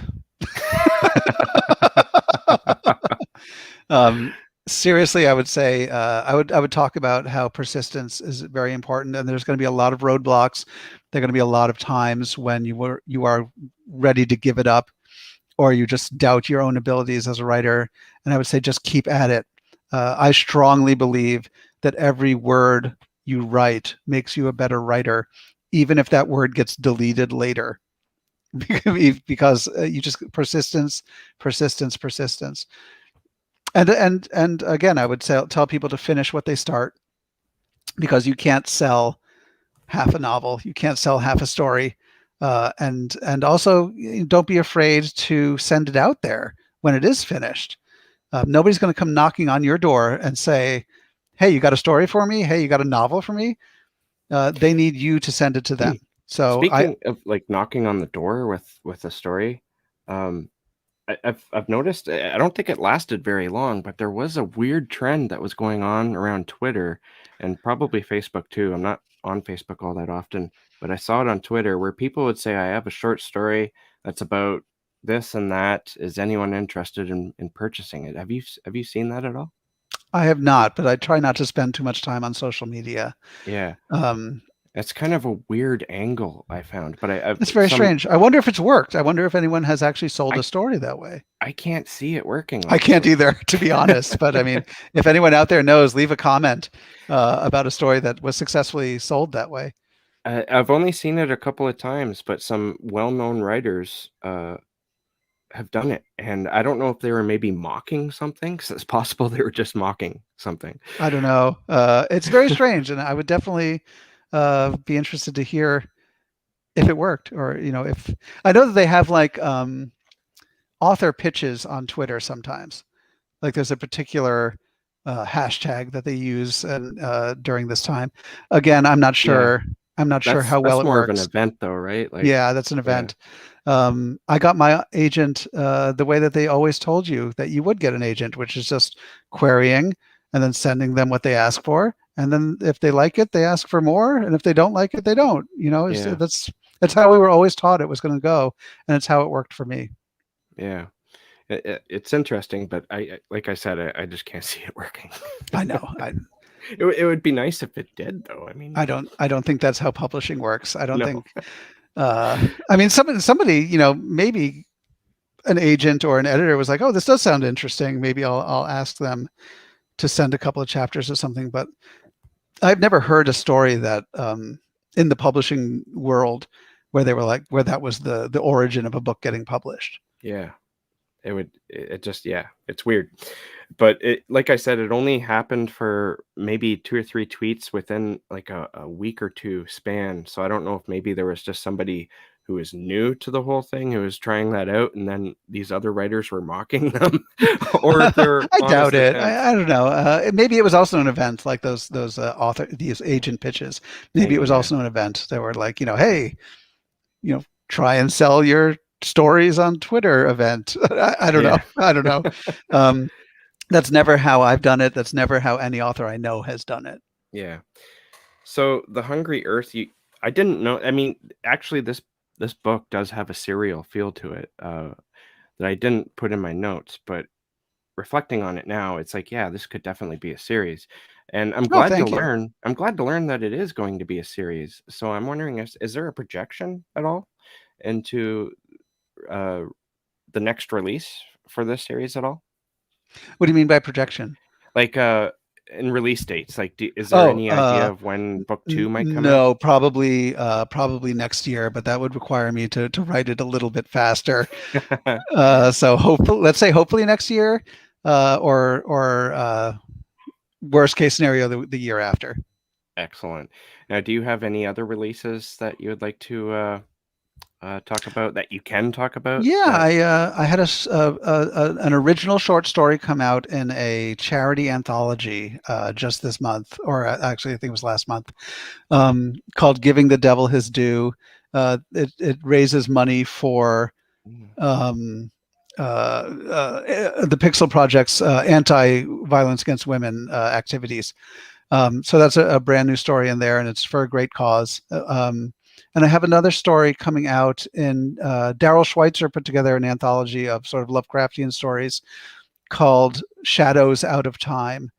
Seriously, I would say I would talk about how persistence is very important, and there's going to be a lot of roadblocks. There are going to be a lot of times when you are ready to give it up, or you just doubt your own abilities as a writer. And I would say just keep at it. I strongly believe that every word you write makes you a better writer, even if that word gets deleted later. Because you just persistence. And again, I would tell people to finish what they start, because you can't sell half a novel, you can't sell half a story, and also don't be afraid to send it out there when it is finished. Nobody's going to come knocking on your door and say, "Hey, you got a story for me? Hey, you got a novel for me?" They need you to send it to them. So Speaking of like knocking on the door with a story, um, I've noticed. I don't think it lasted very long, but there was a weird trend that was going on around Twitter and probably Facebook too. I'm not on Facebook all that often, but I saw it on Twitter where people would say, "I have a short story that's about this and that. Is anyone interested in purchasing it?" Have you seen that at all? I have not, but I try not to spend too much time on social media. Yeah, Um, that's kind of a weird angle I found, but I've it's very some strange. I wonder if it's worked. I wonder if anyone has actually sold I a story that way. I can't see it working, I can't honestly. either, to be honest. But I mean, if anyone out there knows, leave a comment about a story that was successfully sold that way. I've only seen it a couple of times, but some well-known writers have done it, and I don't know if they were maybe mocking something. So it's possible they were just mocking something. I don't know. It's very strange, and I would definitely be interested to hear if it worked, or if I know that they have like author pitches on Twitter sometimes. Like there's a particular hashtag that they use and during this time. Again, I'm not Yeah, sure. I'm not sure how well that's it more of an works. event, though, right? Like, Yeah, that's an yeah, event. I got my agent the way that they always told you that you would get an agent, which is just querying and then sending them what they ask for. And then if they like it, they ask for more. And if they don't like it, they don't. yeah, That's how we were always taught it was going to go. And it's how it worked for me. yeah. It's interesting, but like I said, I just can't see it working. I know. It would be nice if it did, though. I mean, I don't think that's how publishing works. I don't no, think I mean somebody, maybe an agent or an editor was like, "Oh, this does sound interesting. Maybe I'll ask them to send a couple of chapters or something." But I've never heard a story that in the publishing world where they were like where that was the origin of a book getting published. yeah. It just, yeah, it's weird. But it, like I said, it only happened for maybe 2 or 3 tweets within like a week or 2 span. So I don't know if maybe there was just somebody who was new to the whole thing who was trying that out, and then these other writers were mocking them, or if they're I doubt honest it. attempts. I don't know. Maybe it was also an event like those author these agent pitches. Maybe it Maybe, was yeah. also an event. They were like, hey, try and sell your stories on Twitter event. I don't know. Yeah. I don't know. Um, that's never how I've done it. That's never how any author I know has done it. Yeah. So The Hungry Earth, I didn't know. I mean, actually this book does have a serial feel to it, that I didn't put in my notes, but reflecting on it now, it's like, yeah, this could definitely be a series. And Oh, thank you. I'm glad to learn that it is going to be a series. So I'm wondering, is there a projection at all into uh, the next release for this series at all? What do you mean by projection? Like in release dates, like is there Oh, any idea of when book 2 might come out? no, probably next year, but that would require me to write it a little bit faster. So hopefully, let's say hopefully next year, or worst case scenario the year after. Excellent. Now, do you have any other releases that you would like to talk about that you can talk about? Yeah, I had an original short story come out in a charity anthology just this month, or actually I think it was last month, called "Giving the Devil His Due." It raises money for um, the Pixel Project's anti-violence against women activities. So that's a brand new story in there, and it's for a great cause. And I have another story coming out in Daryl Schweitzer put together an anthology of sort of Lovecraftian stories called Shadows Out of Time.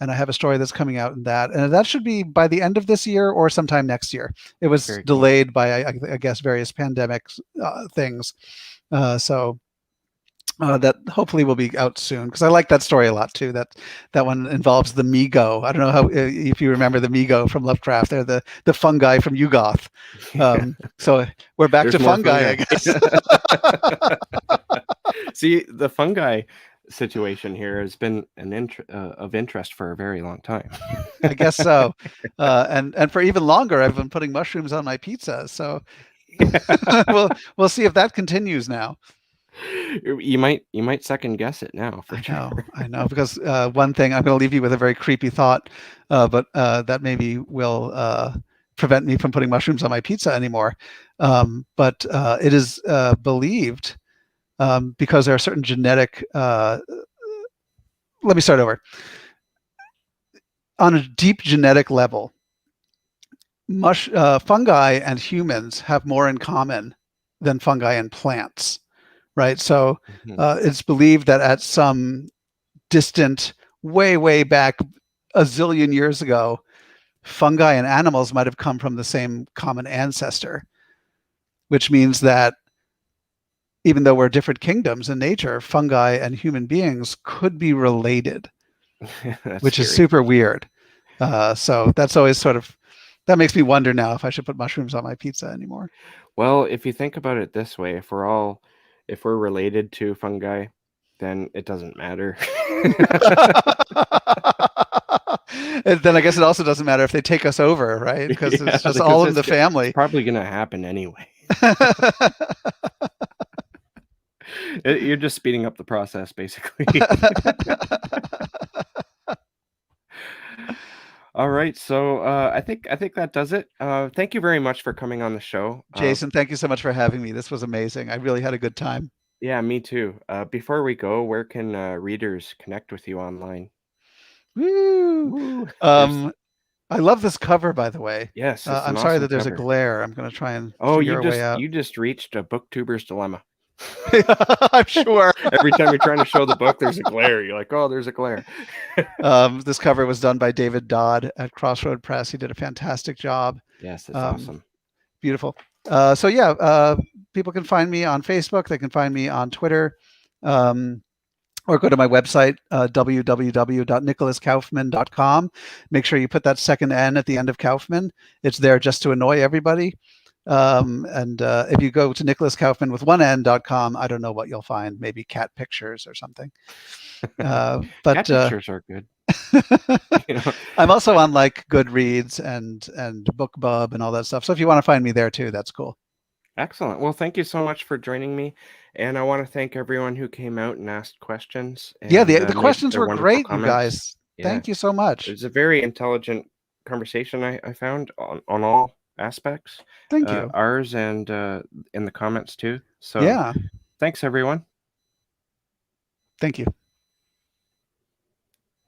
And I have a story that's coming out in that. And that should be by the end of this year or sometime next year. It was Very cool. delayed by, I guess, various pandemic things. So that hopefully will be out soon, because I like that story a lot too. That one involves the Migo. I don't know how if you remember the Migo from Lovecraft. They're the fungi from Yugoth. So we're back to fungi, I guess. See, the fungi situation here has been of interest for a very long time. I guess so. And for even longer, I've been putting mushrooms on my pizza. So we'll see if that continues now. You might second guess it now. I know, because one thing, I'm going to leave you with a very creepy thought, but that maybe will prevent me from putting mushrooms on my pizza anymore. But it is believed, because there are certain genetic. Let me start over. On a deep genetic level, fungi and humans have more in common than fungi and plants. Right. So it's believed that at some distant, way back, a zillion years ago, fungi and animals might have come from the same common ancestor, which means that even though we're different kingdoms in nature, fungi and human beings could be related, which is super weird. So that's always that makes me wonder now if I should put mushrooms on my pizza anymore. Well, if you think about it this way, if we're related to fungi, then it doesn't matter. And then I guess it also doesn't matter if they take us over, right? Because it's just all in the family. It's probably going to happen anyway. You're just speeding up the process, basically. All right, so I think that does it. Thank you very much for coming on the show, Jason. Thank you so much for having me. This was amazing. I really had a good time. Yeah, me too. Before we go, where can readers connect with you online? Woo! I love this cover, by the way. Yes, I'm sorry that there's a glare. I'm going to try and figure a way out. You just reached a booktuber's dilemma. I'm sure. Every time you're trying to show the book, there's a glare. You're like, oh, there's a glare. This cover was done by David Dodd at Crossroad Press. He did a fantastic job. Yes, it's awesome. Beautiful. So yeah, people can find me on Facebook. They can find me on Twitter. Or go to my website, www.nicholaskaufmann.com. Make sure you put that second N at the end of Kaufmann. It's there just to annoy everybody. And if you go to Nicholas Kaufmann with one N.com, I don't know what you'll find. Maybe cat pictures or something. But cat pictures are good. I'm also on like Goodreads and BookBub and all that stuff. So if you want to find me there too, that's cool. Excellent. Well, thank you so much for joining me. And I want to thank everyone who came out and asked questions. And, yeah, the questions were great, you guys. Yeah. Thank you so much. It was a very intelligent conversation I found on all aspects. Thank you. Ours and in the comments too. So yeah. Thanks, everyone. Thank you.